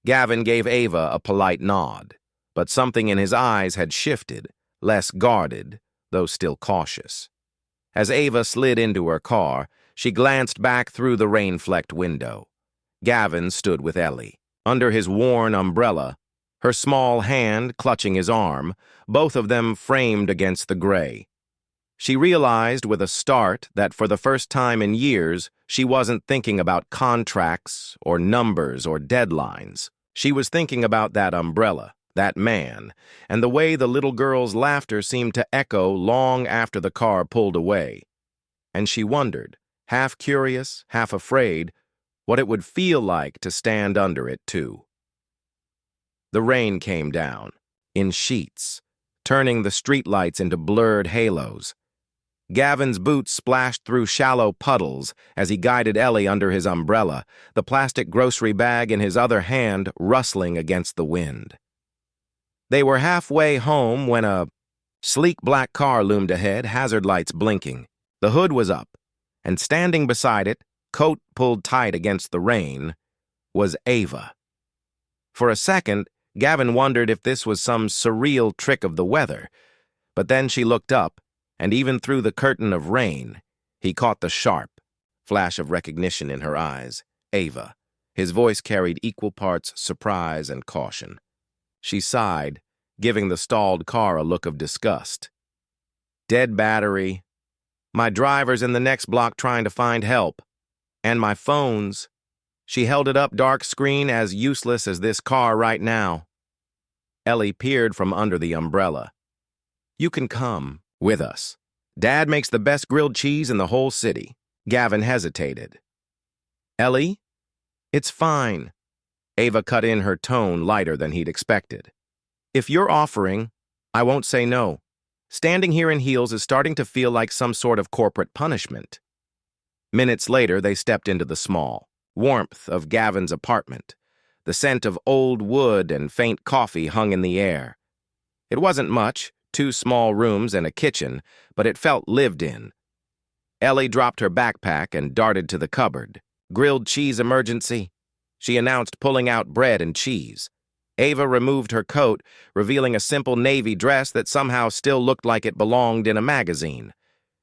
Gavin gave Ava a polite nod, but something in his eyes had shifted, less guarded, though still cautious. As Ava slid into her car, she glanced back through the rain-flecked window. Gavin stood with Ellie, under his worn umbrella, her small hand clutching his arm, both of them framed against the gray. She realized with a start that for the first time in years, she wasn't thinking about contracts or numbers or deadlines. She was thinking about that umbrella, that man, and the way the little girl's laughter seemed to echo long after the car pulled away. And she wondered, half curious, half afraid, what it would feel like to stand under it, too. The rain came down, in sheets, turning the streetlights into blurred halos. Gavin's boots splashed through shallow puddles as he guided Ellie under his umbrella, the plastic grocery bag in his other hand rustling against the wind. They were halfway home when a sleek black car loomed ahead, hazard lights blinking. The hood was up, and standing beside it, coat pulled tight against the rain, was Ava. For a second, Gavin wondered if this was some surreal trick of the weather, but then she looked up, and even through the curtain of rain, he caught the sharp flash of recognition in her eyes. Ava. His voice carried equal parts surprise and caution. She sighed, giving the stalled car a look of disgust. Dead battery. My driver's in the next block trying to find help. And my phone's. She held it up, dark screen as useless as this car right now. Ellie peered from under the umbrella. You can come with us. Dad makes the best grilled cheese in the whole city. Gavin hesitated. Ellie? It's fine. Ava cut in, her tone lighter than he'd expected. If you're offering, I won't say no. Standing here in heels is starting to feel like some sort of corporate punishment. Minutes later, they stepped into the small warmth of Gavin's apartment. The scent of old wood and faint coffee hung in the air. It wasn't much, 2 small rooms and a kitchen, but it felt lived in. Ellie dropped her backpack and darted to the cupboard. Grilled cheese emergency, she announced, pulling out bread and cheese. Ava removed her coat, revealing a simple navy dress that somehow still looked like it belonged in a magazine.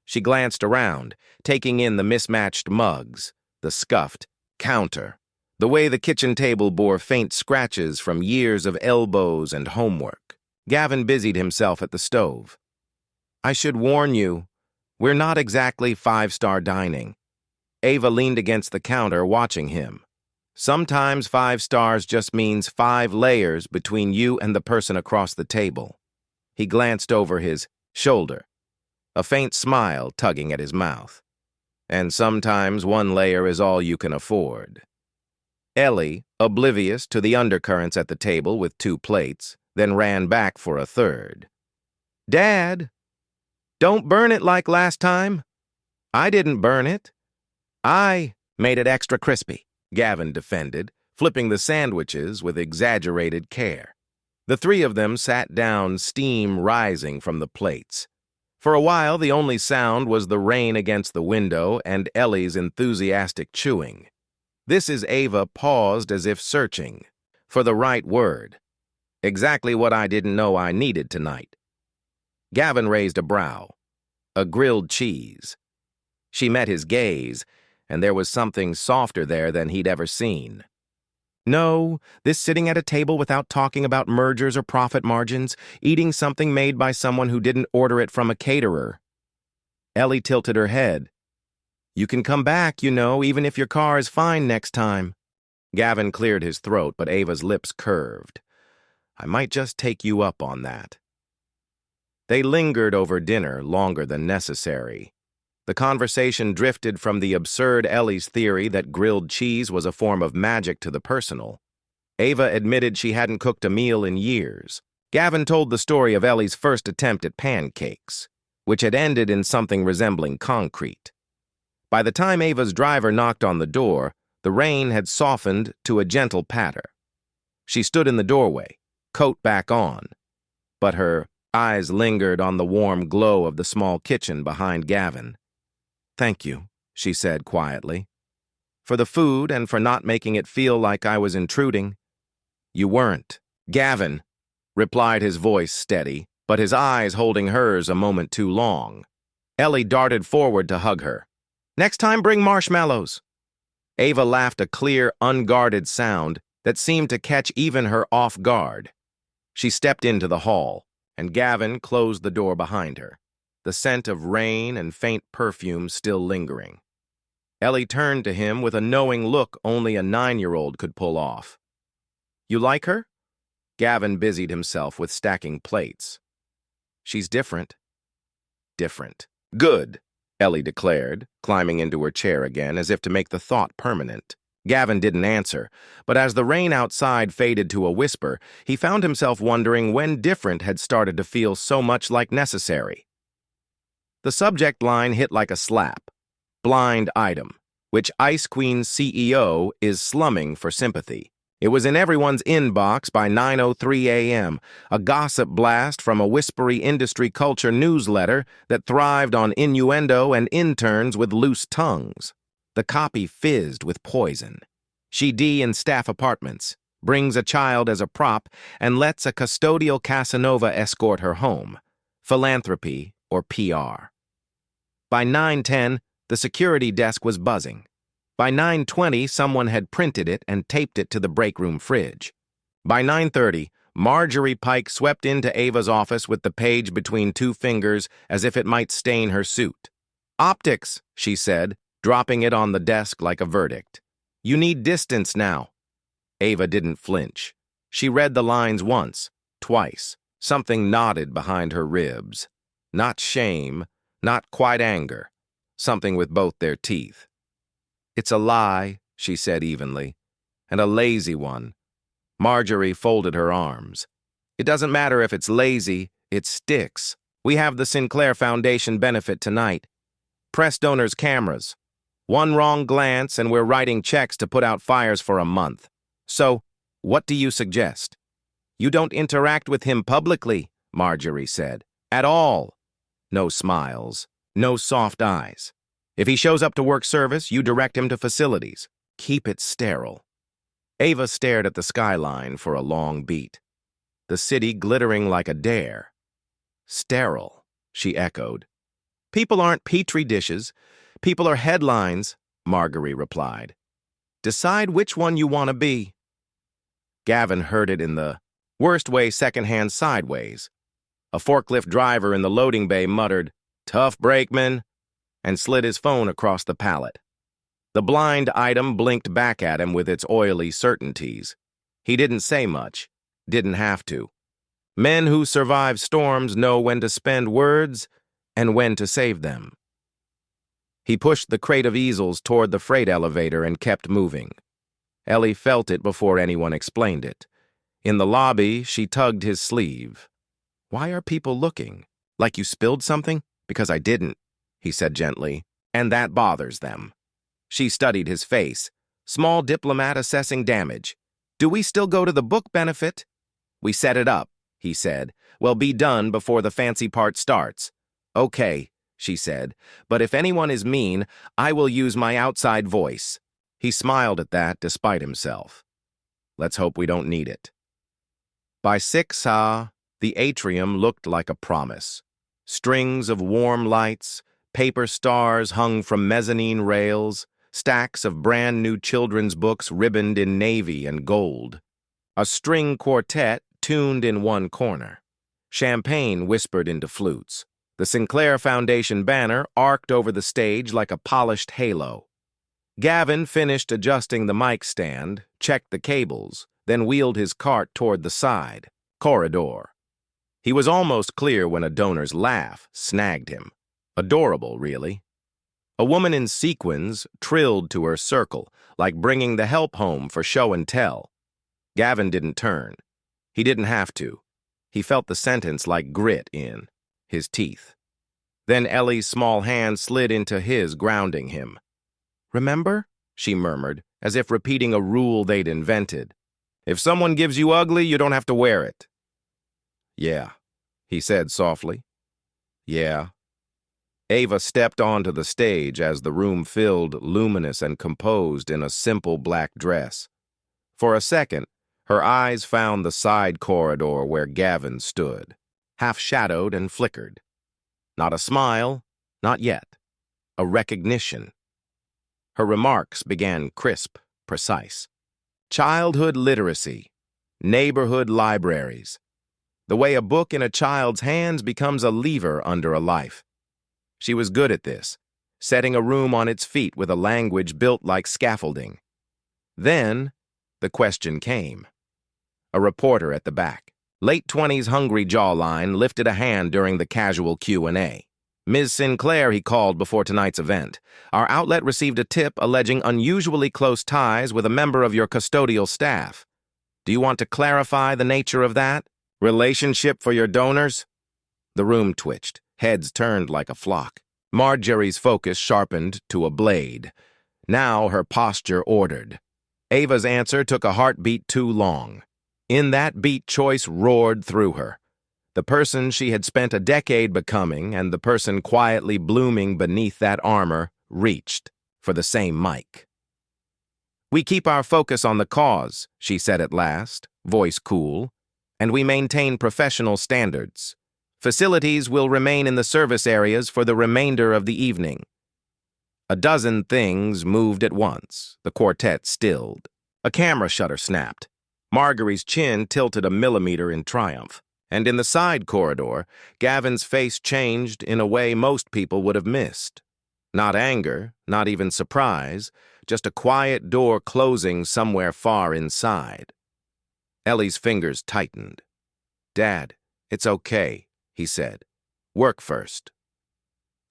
She glanced around, taking in the mismatched mugs, the scuffed counter, the way the kitchen table bore faint scratches from years of elbows and homework. Gavin busied himself at the stove. I should warn you, we're not exactly 5-star dining. Ava leaned against the counter, watching him. Sometimes 5 stars just means 5 layers between you and the person across the table. He glanced over his shoulder, a faint smile tugging at his mouth. And sometimes 1 layer is all you can afford. Ellie, oblivious to the undercurrents at the table with 2 plates, then ran back for a 3rd. Dad, don't burn it like last time. I didn't burn it. I made it extra crispy, Gavin defended, flipping the sandwiches with exaggerated care. The three of them sat down, steam rising from the plates. For a while, the only sound was the rain against the window and Ellie's enthusiastic chewing. This is Ava paused as if searching for the right word. Exactly what I didn't know I needed tonight. Gavin raised a brow. A grilled cheese. She met his gaze, and there was something softer there than he'd ever seen. No, this sitting at a table without talking about mergers or profit margins, eating something made by someone who didn't order it from a caterer. Ellie tilted her head. You can come back, you know, even if your car is fine next time. Gavin cleared his throat, but Ava's lips curved. I might just take you up on that. They lingered over dinner longer than necessary. The conversation drifted from the absurd Ellie's theory that grilled cheese was a form of magic to the personal. Ava admitted she hadn't cooked a meal in years. Gavin told the story of Ellie's first attempt at pancakes, which had ended in something resembling concrete. By the time Ava's driver knocked on the door, the rain had softened to a gentle patter. She stood in the doorway, coat back on, but her eyes lingered on the warm glow of the small kitchen behind Gavin. Thank you, she said quietly. For the food and for not making it feel like I was intruding. You weren't. Gavin, replied, his voice steady, but his eyes holding hers a moment too long. Ellie darted forward to hug her. Next time, bring marshmallows. Ava laughed, a clear, unguarded sound that seemed to catch even her off guard. She stepped into the hall, and Gavin closed the door behind her, the scent of rain and faint perfume still lingering. Ellie turned to him with a knowing look only a 9-year-old could pull off. You like her? Gavin busied himself with stacking plates. She's different. Different. Good, Ellie declared, climbing into her chair again as if to make the thought permanent. Gavin didn't answer, but as the rain outside faded to a whisper, he found himself wondering when different had started to feel so much like necessary. The subject line hit like a slap. Blind item, which Ice Queen's CEO is slumming for sympathy. It was in everyone's inbox by 9:03 a.m., a gossip blast from a whispery industry culture newsletter that thrived on innuendo and interns with loose tongues. The copy fizzed with poison. She D in staff apartments, brings a child as a prop, and lets a custodial Casanova escort her home. Philanthropy or PR. By 9:10, the security desk was buzzing. By 9:20, someone had printed it and taped it to the break room fridge. By 9:30, Marjorie Pike swept into Ava's office with the page between two fingers as if it might stain her suit. Optics, she said, dropping it on the desk like a verdict. You need distance now. Ava didn't flinch. She read the lines once, twice. Something nodded behind her ribs. Not shame, not quite anger. Something with both their teeth. It's a lie, she said evenly, and a lazy one. Marjorie folded her arms. It doesn't matter if it's lazy, it sticks. We have the Sinclair Foundation benefit tonight. Press donors' cameras. One wrong glance and we're writing checks to put out fires for a month. So, what do you suggest? You don't interact with him publicly, Marjorie said. At all. No smiles. No soft eyes. If he shows up to work service, you direct him to facilities. Keep it sterile. Ava stared at the skyline for a long beat. The city glittering like a dare. Sterile, she echoed. People aren't petri dishes. People are headlines, Marjorie replied. Decide which one you want to be. Gavin heard it in the worst way secondhand sideways. A forklift driver in the loading bay muttered, Tough brakeman, and slid his phone across the pallet. The blind item blinked back at him with its oily certainties. He didn't say much, didn't have to. Men who survive storms know when to spend words and when to save them. He pushed the crate of easels toward the freight elevator and kept moving. Ellie felt it before anyone explained it. In the lobby, she tugged his sleeve. Why are people looking? Like you spilled something? Because I didn't, he said gently, and that bothers them. She studied his face, Small diplomat assessing damage. Do we still go to the book benefit? We set it up, he said. Well, be done before the fancy part starts. Okay, she said, but if anyone is mean, I will use my outside voice. He smiled at that despite himself. Let's hope we don't need it. By 6, the atrium looked like a promise. Strings of warm lights, paper stars hung from mezzanine rails, stacks of brand-new children's books ribboned in navy and gold. A string quartet tuned in one corner. Champagne whispered into flutes. The Sinclair Foundation banner arced over the stage like a polished halo. Gavin finished adjusting the mic stand, checked the cables, then wheeled his cart toward the side, corridor. He was almost clear when a donor's laugh snagged him. Adorable, really. A woman in sequins trilled to her circle, like bringing the help home for show and tell. Gavin didn't turn. He didn't have to. He felt the sentence like grit in his teeth. Then Ellie's small hand slid into his, grounding him. Remember? She murmured, as if repeating a rule they'd invented. If someone gives you ugly, you don't have to wear it. Yeah, he said softly. Yeah. Ava stepped onto the stage as the room filled, luminous and composed in a simple black dress. For a second, her eyes found the side corridor where Gavin stood, half-shadowed and flickered. Not a smile, not yet. A recognition. Her remarks began crisp, precise. Childhood literacy. Neighborhood libraries. The way a book in a child's hands becomes a lever under a life. She was good at this, setting a room on its feet with a language built like scaffolding. Then, the question came. A reporter at the back, late 20s hungry jawline, lifted a hand during the casual Q&A. Ms. Sinclair, he called before tonight's event. Our outlet received a tip alleging unusually close ties with a member of your custodial staff. Do you want to clarify the nature of that? Relationship for your donors? The room twitched. Heads turned like a flock. Marjorie's focus sharpened to a blade. Now her posture ordered. Ava's answer took a heartbeat too long. In that beat, choice roared through her. The person she had spent a decade becoming and the person quietly blooming beneath that armor reached for the same mic. We keep our focus on the cause, she said at last, voice cool, and we maintain professional standards. Facilities will remain in the service areas for the remainder of the evening. A dozen things moved at once. The quartet stilled. A camera shutter snapped. Marjorie's chin tilted a millimeter in triumph. And in the side corridor, Gavin's face changed in a way most people would have missed. Not anger, not even surprise, just a quiet door closing somewhere far inside. Ellie's fingers tightened. Dad, it's okay, he said. Work first.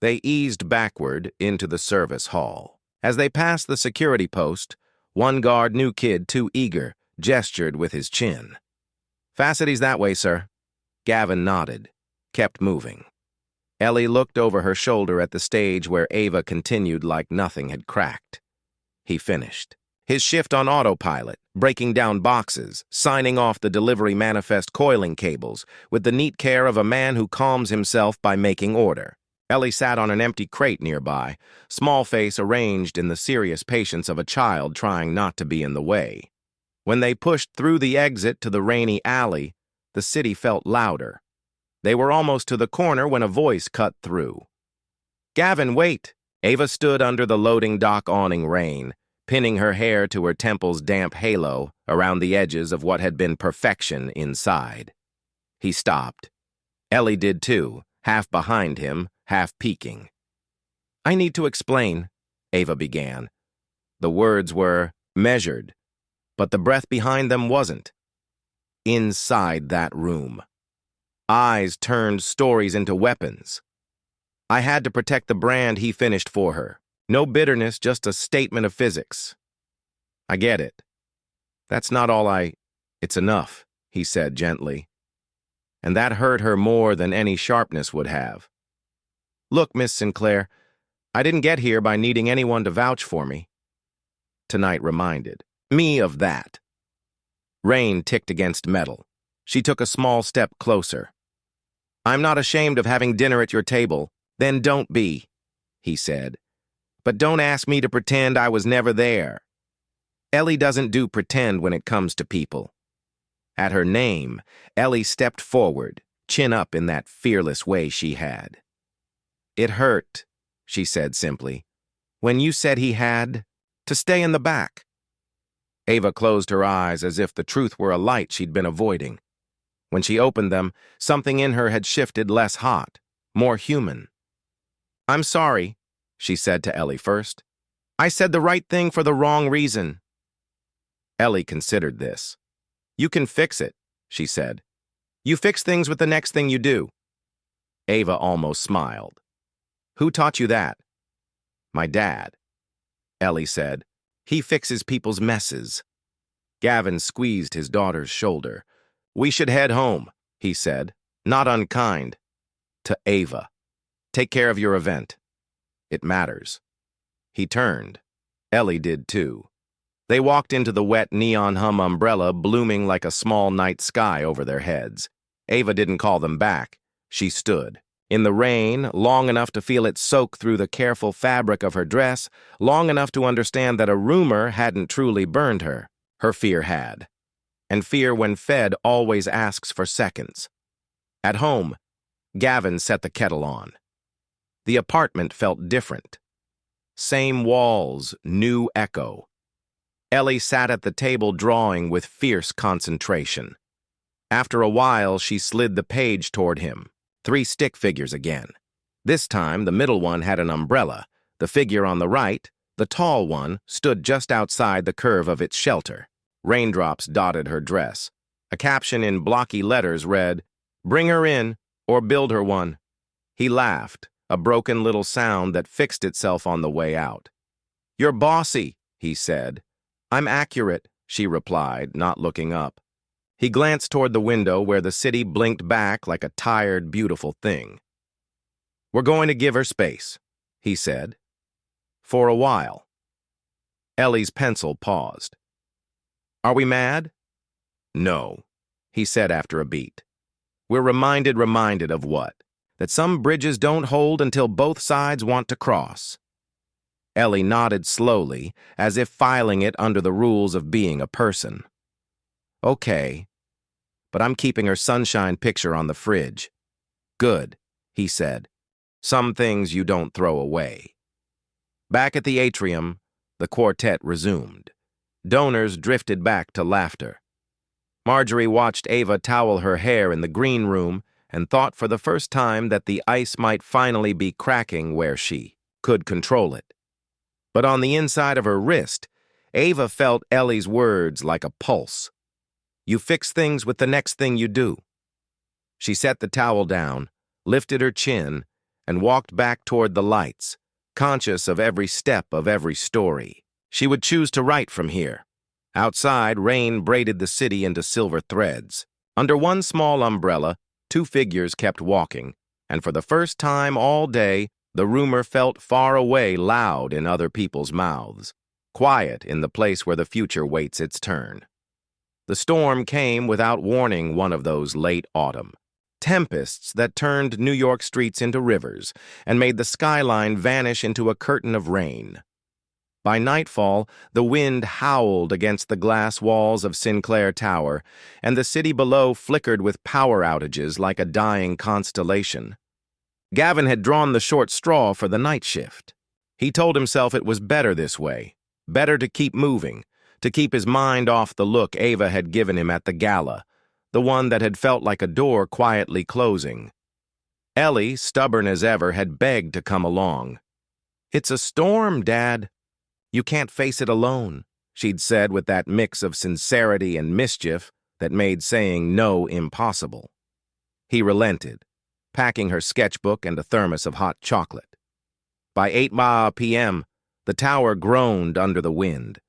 They eased backward into the service hall. As they passed the security post, one guard, new kid, too eager, gestured with his chin. Facity's that way, sir. Gavin nodded, kept moving. Ellie looked over her shoulder at the stage where Ava continued like nothing had cracked. He finished. His shift on autopilot, breaking down boxes, signing off the delivery manifest coiling cables, with the neat care of a man who calms himself by making order. Ellie sat on an empty crate nearby, small face arranged in the serious patience of a child trying not to be in the way. When they pushed through the exit to the rainy alley, the city felt louder. They were almost to the corner when a voice cut through. Gavin, wait! Ava stood under the loading dock awning rain, pinning her hair to her temple's damp halo around the edges of what had been perfection inside. He stopped. Ellie did too, half behind him, half peeking. I need to explain, Ava began. The words were measured, but the breath behind them wasn't. Inside that room. Eyes turned stories into weapons. I had to protect the brand he finished for her. No bitterness, just a statement of physics. I get it. That's not all It's enough, he said gently. And that hurt her more than any sharpness would have. Look, Miss Sinclair, I didn't get here by needing anyone to vouch for me. tonight reminded me of that. Rain ticked against metal. She took a small step closer. I'm not ashamed of having dinner at your table. Then don't be, he said. But don't ask me to pretend I was never there. Ellie doesn't do pretend when it comes to people. At her name, Ellie stepped forward, chin up in that fearless way she had. It hurt, she said simply, when you said he had to stay in the back. Ava closed her eyes as if the truth were a light she'd been avoiding. When she opened them, something in her had shifted less hot, more human. I'm sorry, she said to Ellie first. I said the right thing for the wrong reason. Ellie considered this. You can fix it, she said. You fix things with the next thing you do. Ava almost smiled. Who taught you that? My dad, Ellie said. He fixes people's messes. Gavin squeezed his daughter's shoulder. We should head home, he said, not unkind. To Ava. Take care of your event. It matters. He turned. Ellie did too. They walked into the wet neon hum umbrella blooming like a small night sky over their heads. Ava didn't call them back. She stood. In the rain, long enough to feel it soak through the careful fabric of her dress, long enough to understand that a rumor hadn't truly burned her. Her fear had. And fear, when fed, always asks for seconds. At home, Gavin set the kettle on. The apartment felt different. Same walls, new echo. Ellie sat at the table drawing with fierce concentration. After a while, she slid the page toward him. 3 stick figures again. This time, the middle one had an umbrella. The figure on the right, the tall one, stood just outside the curve of its shelter. Raindrops dotted her dress. A caption in blocky letters read, Bring her in, or build her one. He laughed, a broken little sound that fixed itself on the way out. You're bossy, he said. I'm accurate, she replied, not looking up. He glanced toward the window where the city blinked back like a tired, beautiful thing. We're going to give her space, he said. For a while. Ellie's pencil paused. Are we mad? No, he said after a beat. We're reminded of what? That some bridges don't hold until both sides want to cross. Ellie nodded slowly, as if filing it under the rules of being a person. Okay, but I'm keeping her sunshine picture on the fridge. Good, he said. Some things you don't throw away. Back at the atrium, the quartet resumed. Donors drifted back to laughter. Marjorie watched Ava towel her hair in the green room and thought for the first time that the ice might finally be cracking where she could control it. But on the inside of her wrist, Ava felt Ellie's words like a pulse. You fix things with the next thing you do. She set the towel down, lifted her chin, and walked back toward the lights, conscious of every step of every story. She would choose to write from here. Outside, rain braided the city into silver threads. Under one small umbrella, 2 figures kept walking, and for the first time all day, the rumor felt far away loud in other people's mouths, quiet in the place where the future waits its turn. The storm came without warning, one of those late autumn tempests that turned New York streets into rivers and made the skyline vanish into a curtain of rain. By nightfall, the wind howled against the glass walls of Sinclair Tower, and the city below flickered with power outages like a dying constellation. Gavin had drawn the short straw for the night shift. He told himself it was better this way, better to keep moving, to keep his mind off the look Ava had given him at the gala, the one that had felt like a door quietly closing. Ellie, stubborn as ever, had begged to come along. It's a storm, Dad. You can't face it alone, she'd said with that mix of sincerity and mischief that made saying no impossible. He relented, packing her sketchbook and a thermos of hot chocolate. By 8 p.m., the tower groaned under the wind.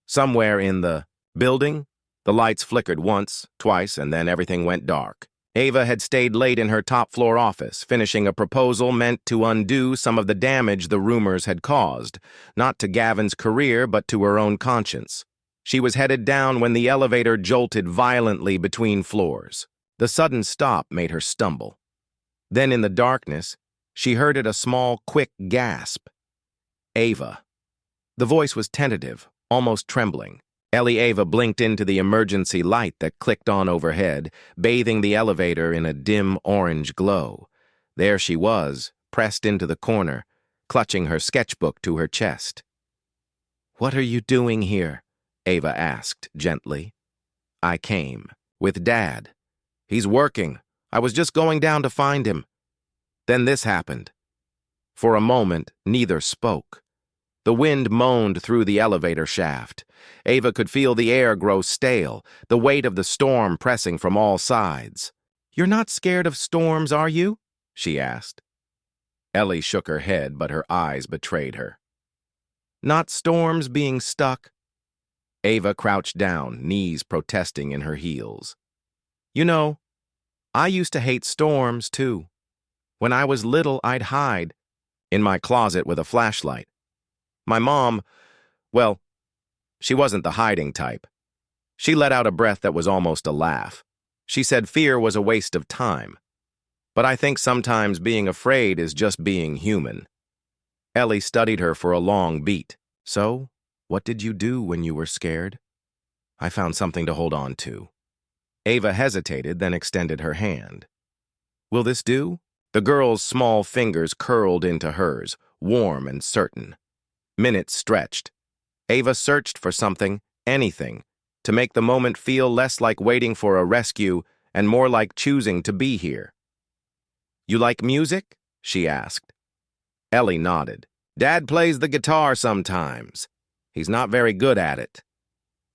Somewhere in the building, the lights flickered once, twice, and then everything went dark. Ava had stayed late in her top-floor office, finishing a proposal meant to undo some of the damage the rumors had caused, not to Gavin's career but to her own conscience. She was headed down when the elevator jolted violently between floors. The sudden stop made her stumble. Then in the darkness, she heard a small, quick gasp. Ava. The voice was tentative, almost trembling. Ava blinked into the emergency light that clicked on overhead, bathing the elevator in a dim orange glow. There she was, pressed into the corner, clutching her sketchbook to her chest. "What are you doing here?" Ava asked gently. "I came. With Dad. He's working. I was just going down to find him." Then this happened. For a moment, neither spoke. The wind moaned through the elevator shaft. Ava could feel the air grow stale, the weight of the storm pressing from all sides. "You're not scared of storms, are you?" she asked. Ellie shook her head, but her eyes betrayed her. "Not storms being stuck?" Ava crouched down, knees protesting in her heels. "You know, I used to hate storms, too. When I was little, I'd hide in my closet with a flashlight. My mom, well, she wasn't the hiding type. She let out a breath that was almost a laugh. She said fear was a waste of time. But I think sometimes being afraid is just being human." Ellie studied her for a long beat. "So, what did you do when you were scared?" "I found something to hold on to." Ava hesitated, then extended her hand. "Will this do?" The girl's small fingers curled into hers, warm and certain. Minutes stretched. Ava searched for something, anything, to make the moment feel less like waiting for a rescue and more like choosing to be here. "You like music?" she asked. Ellie nodded. "Dad plays the guitar sometimes. He's not very good at it."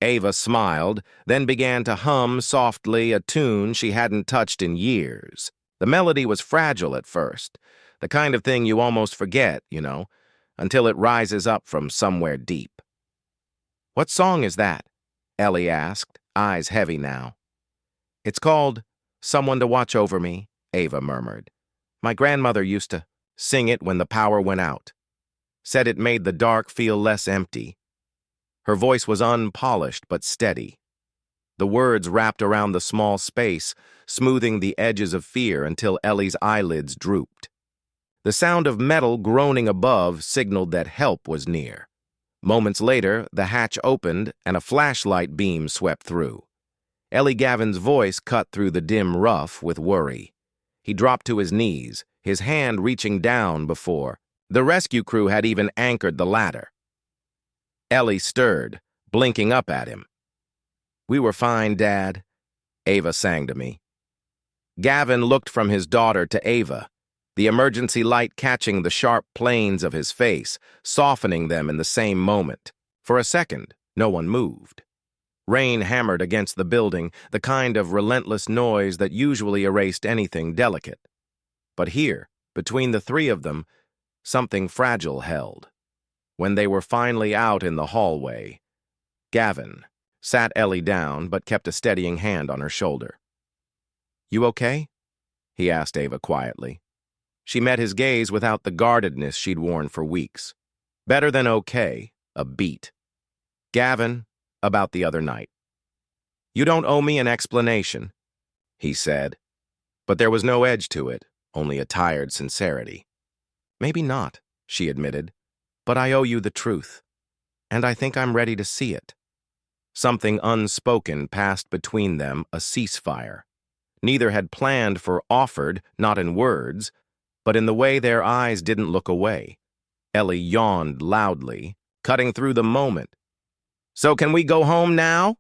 Ava smiled, then began to hum softly a tune she hadn't touched in years. The melody was fragile at first, the kind of thing you almost forget, until it rises up from somewhere deep. "What song is that?" Ellie asked, eyes heavy now. "It's called Someone to Watch Over Me," Ava murmured. "My grandmother used to sing it when the power went out. Said it made the dark feel less empty." Her voice was unpolished but steady. The words wrapped around the small space, smoothing the edges of fear until Ellie's eyelids drooped. The sound of metal groaning above signaled that help was near. Moments later, the hatch opened and a flashlight beam swept through. Ellie Gavin's voice cut through the dim ruff with worry. He dropped to his knees, his hand reaching down before the rescue crew had even anchored the ladder. Ellie stirred, blinking up at him. "We were fine, Dad," Ava sang to me. Gavin looked from his daughter to Ava, the emergency light catching the sharp planes of his face, softening them in the same moment. For a second, no one moved. Rain hammered against the building, the kind of relentless noise that usually erased anything delicate. But here, between the three of them, something fragile held. When they were finally out in the hallway, Gavin sat Ellie down but kept a steadying hand on her shoulder. "You okay?" he asked Ava quietly. She met his gaze without the guardedness she'd worn for weeks. Better than okay, a beat. "Gavin, about the other night." "You don't owe me an explanation," he said. But there was no edge to it, only a tired sincerity. "Maybe not," she admitted, "but I owe you the truth. And I think I'm ready to see it." Something unspoken passed between them, a ceasefire. Neither had planned for offered, not in words, but in the way their eyes didn't look away. Ellie yawned loudly, cutting through the moment. "So can we go home now?"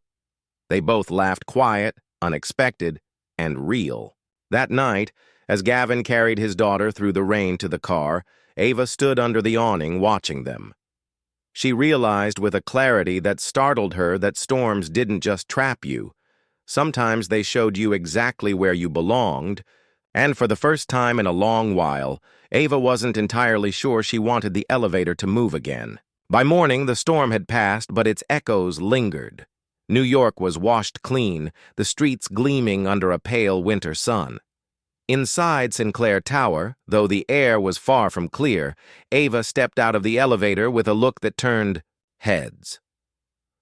They both laughed, quiet, unexpected, and real. That night, as Gavin carried his daughter through the rain to the car, Ava stood under the awning watching them. She realized with a clarity that startled her that storms didn't just trap you. Sometimes they showed you exactly where you belonged, and for the first time in a long while, Ava wasn't entirely sure she wanted the elevator to move again. By morning, the storm had passed, but its echoes lingered. New York was washed clean, the streets gleaming under a pale winter sun. Inside Sinclair Tower, though the air was far from clear, Ava stepped out of the elevator with a look that turned heads.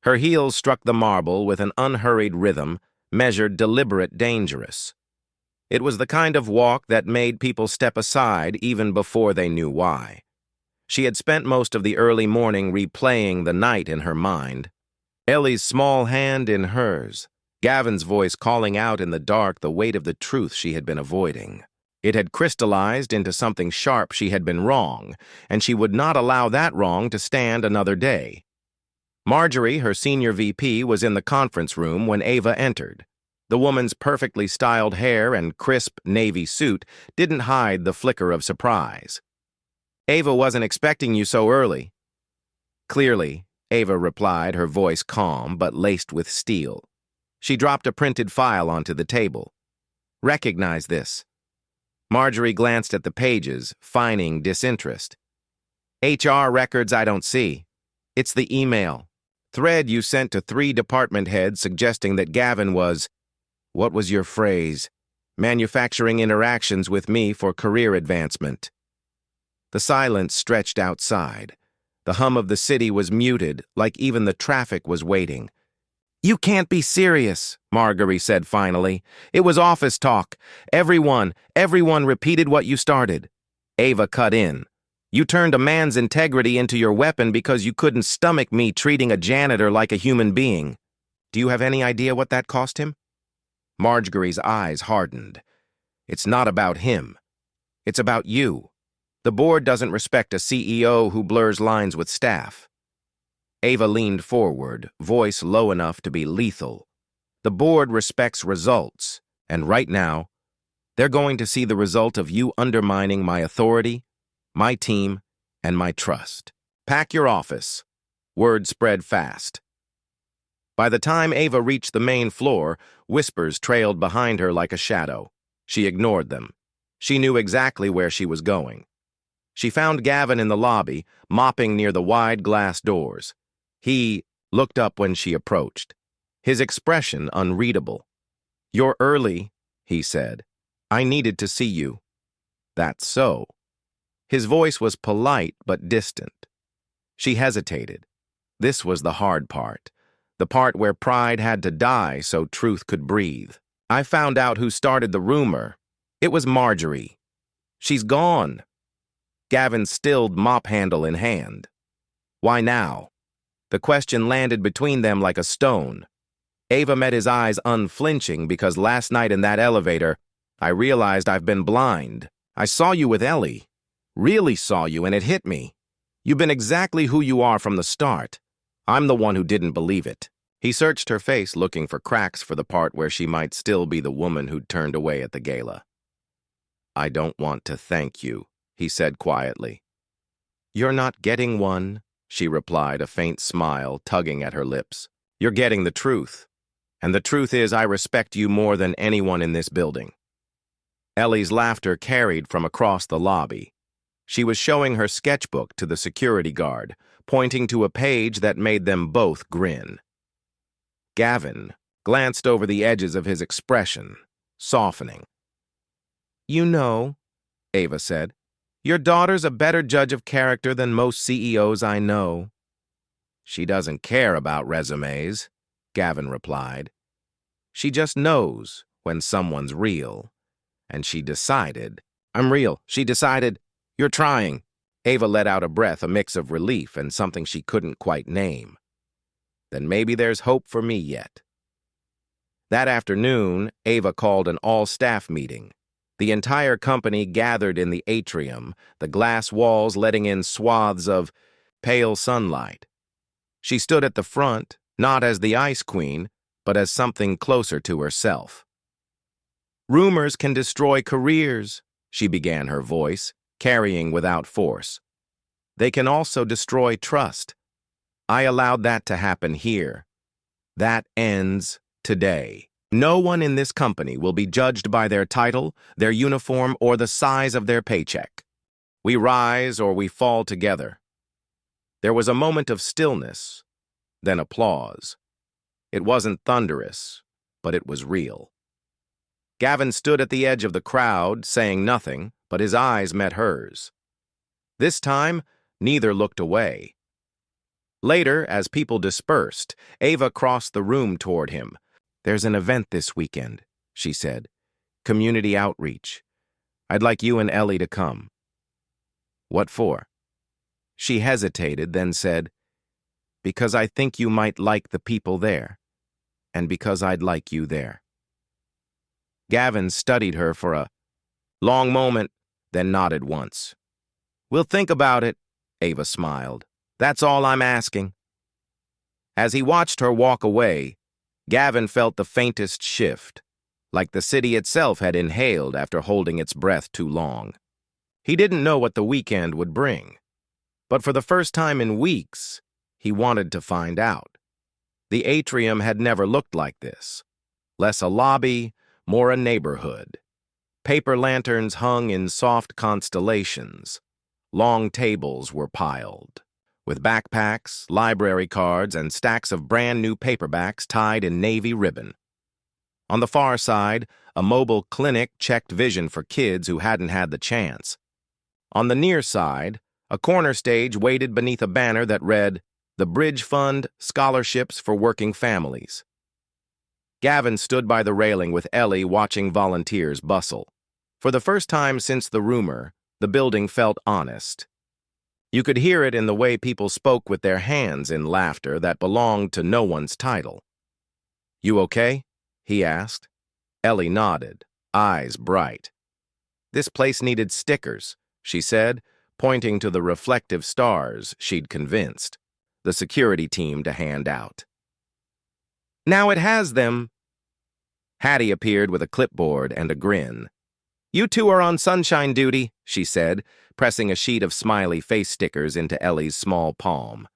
Her heels struck the marble with an unhurried rhythm, measured, deliberate, dangerous. It was the kind of walk that made people step aside even before they knew why. She had spent most of the early morning replaying the night in her mind. Ellie's small hand in hers, Gavin's voice calling out in the dark the weight of the truth she had been avoiding. It had crystallized into something sharp. She had been wrong, and she would not allow that wrong to stand another day. Marjorie, her senior VP, was in the conference room when Ava entered. The woman's perfectly styled hair and crisp navy suit didn't hide the flicker of surprise. "Ava wasn't expecting you so early." "Clearly," Ava replied, her voice calm but laced with steel. She dropped a printed file onto the table. "Recognize this." Marjorie glanced at the pages, feigning disinterest. "HR records I don't see. It's the email thread you sent to 3 department heads suggesting that Gavin was, what was your phrase, manufacturing interactions with me for career advancement." The silence stretched outside. The hum of the city was muted, like even the traffic was waiting. "You can't be serious," Marjorie said finally. "It was office talk. Everyone repeated what you started." Ava cut in. "You turned a man's integrity into your weapon because you couldn't stomach me treating a janitor like a human being. Do you have any idea what that cost him?" Marjorie's eyes hardened. "It's not about him. It's about you. The board doesn't respect a CEO who blurs lines with staff." Ava leaned forward, voice low enough to be lethal. "The board respects results, and right now, they're going to see the result of you undermining my authority, my team, and my trust. Pack your office." Word spread fast. By the time Ava reached the main floor, whispers trailed behind her like a shadow. She ignored them. She knew exactly where she was going. She found Gavin in the lobby, mopping near the wide glass doors. He looked up when she approached, his expression unreadable. "You're early," he said. "I needed to see you." "That's so." His voice was polite but distant. She hesitated. This was the hard part, the part where pride had to die so truth could breathe. "I found out who started the rumor. It was Marjorie. She's gone." Gavin stilled, mop handle in hand. "Why now?" The question landed between them like a stone. Ava met his eyes unflinching because last night in that elevator, "I realized I've been blind. I saw you with Ellie. Really saw you, and it hit me. You've been exactly who you are from the start. I'm the one who didn't believe it." He searched her face, looking for cracks for the part where she might still be the woman who'd turned away at the gala. "I don't want to thank you," he said quietly. "You're not getting one," she replied, a faint smile tugging at her lips. "You're getting the truth. And the truth is I respect you more than anyone in this building." Ellie's laughter carried from across the lobby. She was showing her sketchbook to the security guard, pointing to a page that made them both grin. Gavin glanced over the edges of his expression, softening. "You know," Ava said, "your daughter's a better judge of character than most CEOs I know." "She doesn't care about resumes," Gavin replied. "She just knows when someone's real. And she decided, I'm real. She decided, you're trying." Ava let out a breath, a mix of relief and something she couldn't quite name. "Then maybe there's hope for me yet." That afternoon, Ava called an all-staff meeting. The entire company gathered in the atrium, the glass walls letting in swaths of pale sunlight. She stood at the front, not as the Ice Queen, but as something closer to herself. "Rumors can destroy careers," she began, her voice carrying without force. "They can also destroy trust. I allowed that to happen here. That ends today. No one in this company will be judged by their title, their uniform, or the size of their paycheck. We rise or we fall together." There was a moment of stillness, then applause. It wasn't thunderous, but it was real. Gavin stood at the edge of the crowd, saying nothing, but his eyes met hers. This time, neither looked away. Later, as people dispersed, Ava crossed the room toward him. "There's an event this weekend," she said. "Community outreach. I'd like you and Ellie to come." "What for?" She hesitated, then said, "Because I think you might like the people there, and because I'd like you there." Gavin studied her for a long moment, then nodded once. "We'll think about it," Ava smiled. "That's all I'm asking." As he watched her walk away, Gavin felt the faintest shift, like the city itself had inhaled after holding its breath too long. He didn't know what the weekend would bring, but for the first time in weeks, he wanted to find out. The atrium had never looked like this. Less a lobby, more a neighborhood. Paper lanterns hung in soft constellations. Long tables were piled, with backpacks, library cards, and stacks of brand-new paperbacks tied in navy ribbon. On the far side, a mobile clinic checked vision for kids who hadn't had the chance. On the near side, a corner stage waited beneath a banner that read, "The Bridge Fund Scholarships for Working Families." Gavin stood by the railing with Ellie watching volunteers bustle. For the first time since the rumor, the building felt honest. You could hear it in the way people spoke with their hands in laughter that belonged to no one's title. "You okay?" he asked. Ellie nodded, eyes bright. "This place needed stickers," she said, pointing to the reflective stars she'd convinced the security team to hand out. "Now it has them." Hattie appeared with a clipboard and a grin. "You two are on sunshine duty," she said, pressing a sheet of smiley face stickers into Ellie's small palm.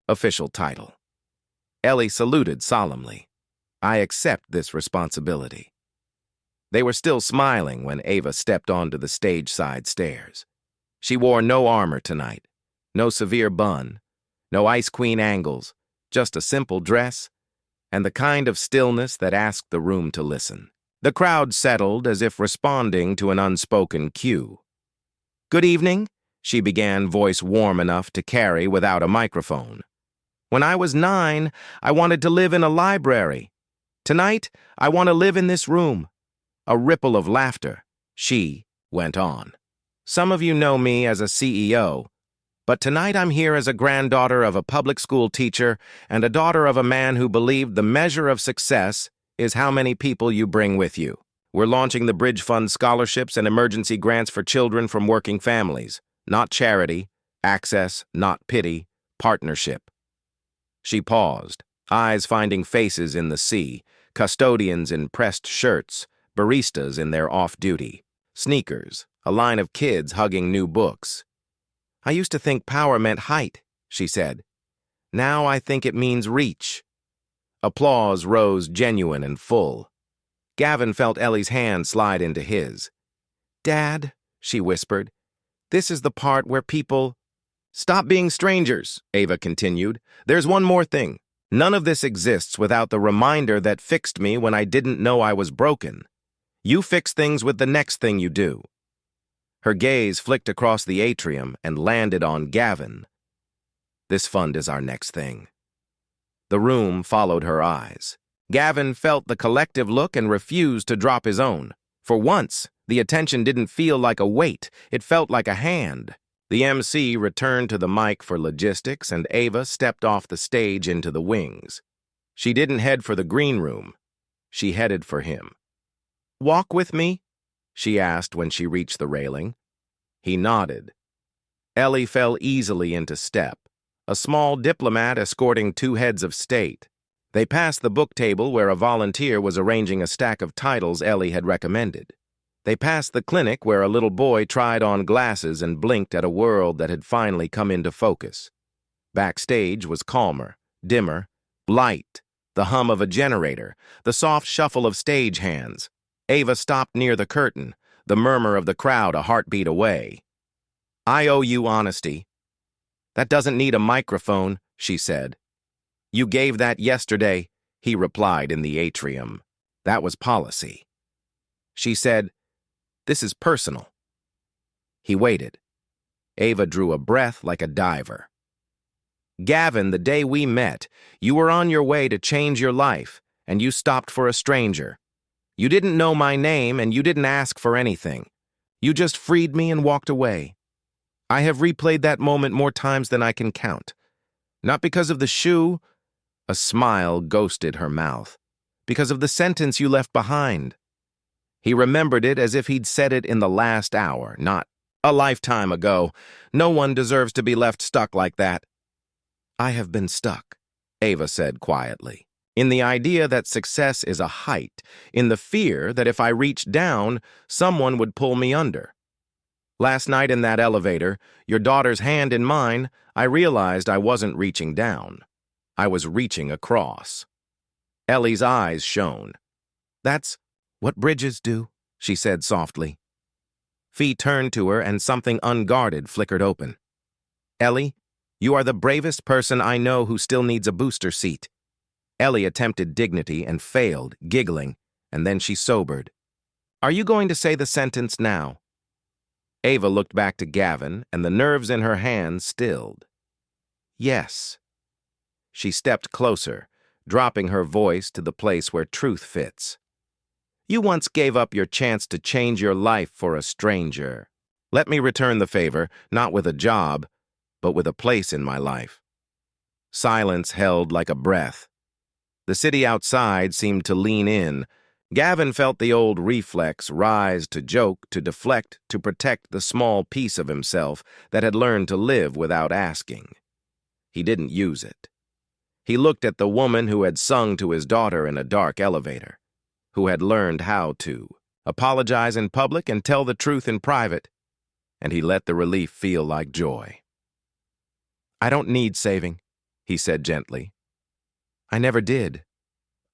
Official title. Ellie saluted solemnly. "I accept this responsibility." They were still smiling when Ava stepped onto the stage-side stairs. She wore no armor tonight, no severe bun, no Ice Queen angles, just a simple dress, and the kind of stillness that asked the room to listen. The crowd settled as if responding to an unspoken cue. "Good evening," she began, voice warm enough to carry without a microphone. "When I was 9, I wanted to live in a library. Tonight, I want to live in this room." A ripple of laughter. She went on. "Some of you know me as a CEO, but tonight I'm here as a granddaughter of a public school teacher and a daughter of a man who believed the measure of success is how many people you bring with you. We're launching the Bridge Fund scholarships and emergency grants for children from working families. Not charity, access, not pity, partnership." She paused, eyes finding faces in the sea, custodians in pressed shirts, baristas in their off-duty, sneakers, a line of kids hugging new books. "I used to think power meant height," she said. "Now I think it means reach." Applause rose genuine and full. Gavin felt Ellie's hand slide into his. "Dad," she whispered, "this is the part where people—" "Stop being strangers," Ava continued. "There's one more thing. None of this exists without the reminder that fixed me when I didn't know I was broken. You fix things with the next thing you do." Her gaze flicked across the atrium and landed on Gavin. "This fund is our next thing." The room followed her eyes. Gavin felt the collective look and refused to drop his own. For once, the attention didn't feel like a weight, it felt like a hand. The MC returned to the mic for logistics, and Ava stepped off the stage into the wings. She didn't head for the green room. She headed for him. "Walk with me?" she asked when she reached the railing. He nodded. Ellie fell easily into step, a small diplomat escorting 2 heads of state. They passed the book table where a volunteer was arranging a stack of titles Ellie had recommended. They passed the clinic where a little boy tried on glasses and blinked at a world that had finally come into focus. Backstage was calmer, dimmer, light, the hum of a generator, the soft shuffle of stage hands. Ava stopped near the curtain, the murmur of the crowd a heartbeat away. "I owe you honesty." "That doesn't need a microphone," she said. "You gave that yesterday," he replied in the atrium. That was policy. She said, "This is personal." He waited. Ava drew a breath like a diver. "Gavin, the day we met, you were on your way to change your life, and you stopped for a stranger. You didn't know my name, and you didn't ask for anything. You just freed me and walked away. I have replayed that moment more times than I can count. Not because of the shoe," a smile ghosted her mouth, "because of the sentence you left behind." He remembered it as if he'd said it in the last hour, not a lifetime ago. No one deserves to be left stuck like that. "I have been stuck," Ava said quietly, "in the idea that success is a height, in the fear that if I reached down, someone would pull me under. Last night in that elevator, your daughter's hand in mine, I realized I wasn't reaching down. I was reaching across." Ellie's eyes shone. "That's what bridges do," she said softly. Fee turned to her and something unguarded flickered open. "Ellie, you are the bravest person I know who still needs a booster seat." Ellie attempted dignity and failed, giggling, and then she sobered. "Are you going to say the sentence now?" Ava looked back to Gavin, and the nerves in her hands stilled. "Yes." She stepped closer, dropping her voice to the place where truth fits. "You once gave up your chance to change your life for a stranger. Let me return the favor, not with a job, but with a place in my life." Silence held like a breath. The city outside seemed to lean in. Gavin felt the old reflex rise to joke, to deflect, to protect the small piece of himself that had learned to live without asking. He didn't use it. He looked at the woman who had sung to his daughter in a dark elevator, who had learned how to apologize in public and tell the truth in private, and he let the relief feel like joy. "I don't need saving," he said gently. "I never did."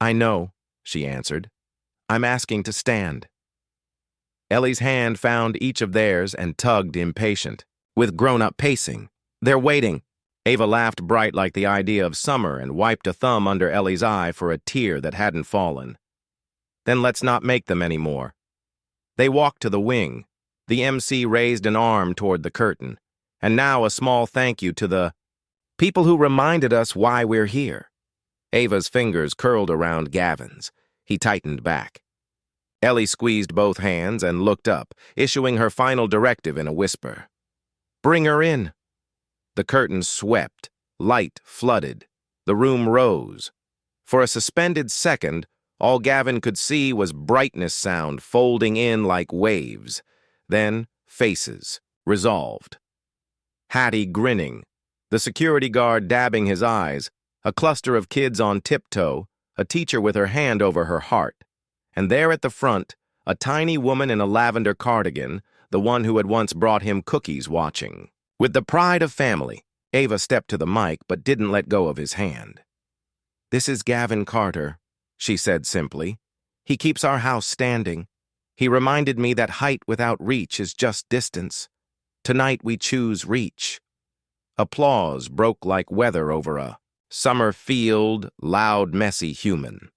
"I know," she answered. "I'm asking to stand." Ellie's hand found each of theirs and tugged impatient, with grown-up pacing. "They're waiting." Ava laughed bright like the idea of summer and wiped a thumb under Ellie's eye for a tear that hadn't fallen. "Then let's not make them any more." They walked to the wing. The MC raised an arm toward the curtain. "And now a small thank you to the people who reminded us why we're here." Ava's fingers curled around Gavin's. He tightened back. Ellie squeezed both hands and looked up, issuing her final directive in a whisper. "Bring her in." The curtain swept. Light flooded. The room rose. For a suspended second, all Gavin could see was brightness sound folding in like waves. Then faces, resolved. Hattie grinning, the security guard dabbing his eyes, a cluster of kids on tiptoe, a teacher with her hand over her heart. And there at the front, a tiny woman in a lavender cardigan, the one who had once brought him cookies, watching. With the pride of family, Ava stepped to the mic but didn't let go of his hand. "This is Gavin Carter," she said simply. "He keeps our house standing. He reminded me that height without reach is just distance. Tonight we choose reach." Applause broke like weather over a summer field, loud, messy human.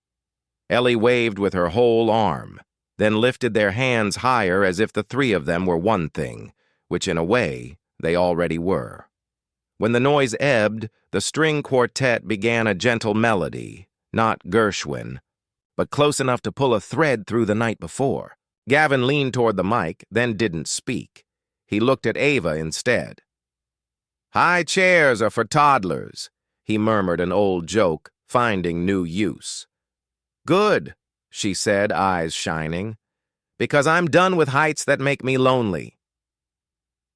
Ellie waved with her whole arm, then lifted their hands higher as if the three of them were one thing, which in a way they already were. When the noise ebbed, the string quartet began a gentle melody, not Gershwin, but close enough to pull a thread through the night before. Gavin leaned toward the mic, then didn't speak. He looked at Ava instead. "High chairs are for toddlers," he murmured an old joke, finding new use. "Good," she said, eyes shining, "because I'm done with heights that make me lonely."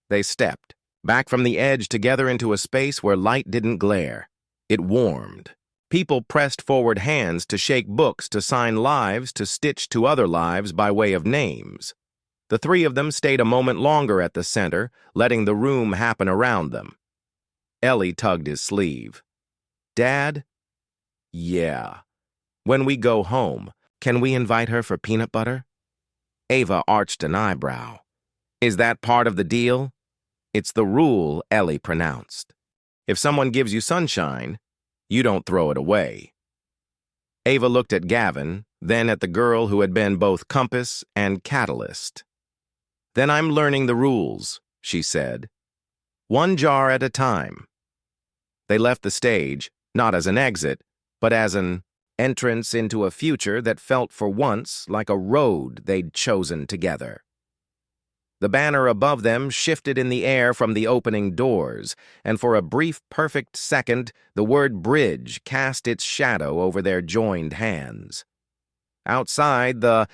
They stepped, back from the edge together into a space where light didn't glare. It warmed. People pressed forward hands to shake books, to sign lives, to stitch to other lives by way of names. The three of them stayed a moment longer at the center, letting the room happen around them. Ellie tugged his sleeve. "Dad?" "Yeah. When we go home, can we invite her for peanut butter?" Ava arched an eyebrow. "Is that part of the deal?" "It's the rule," Ellie pronounced. "If someone gives you sunshine, you don't throw it away." Ava looked at Gavin, then at the girl who had been both compass and catalyst. "Then I'm learning the rules," she said. "One jar at a time." They left the stage, not as an exit, but as an entrance into a future that felt for once like a road they'd chosen together. The banner above them shifted in the air from the opening doors, and for a brief, perfect second, the word bridge cast its shadow over their joined hands. Outside, the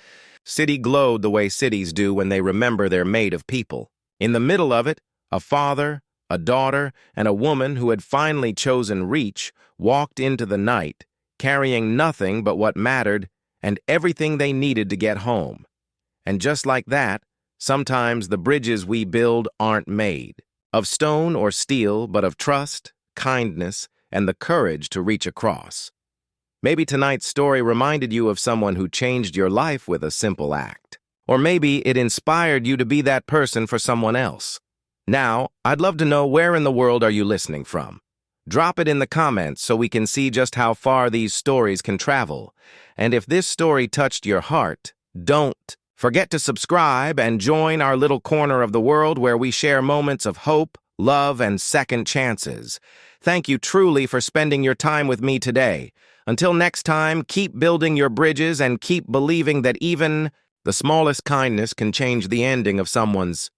city glowed the way cities do when they remember they're made of people. In the middle of it, a father, a daughter, and a woman who had finally chosen reach walked into the night, carrying nothing but what mattered and everything they needed to get home. And just like that, sometimes the bridges we build aren't made of stone or steel, but of trust, kindness, and the courage to reach across. Maybe tonight's story reminded you of someone who changed your life with a simple act. Or maybe it inspired you to be that person for someone else. Now, I'd love to know, where in the world are you listening from? Drop it in the comments so we can see just how far these stories can travel. And if this story touched your heart, don't forget to subscribe and join our little corner of the world where we share moments of hope, love, and second chances. Thank you truly for spending your time with me today. Until next time, keep building your bridges and keep believing that even the smallest kindness can change the ending of someone's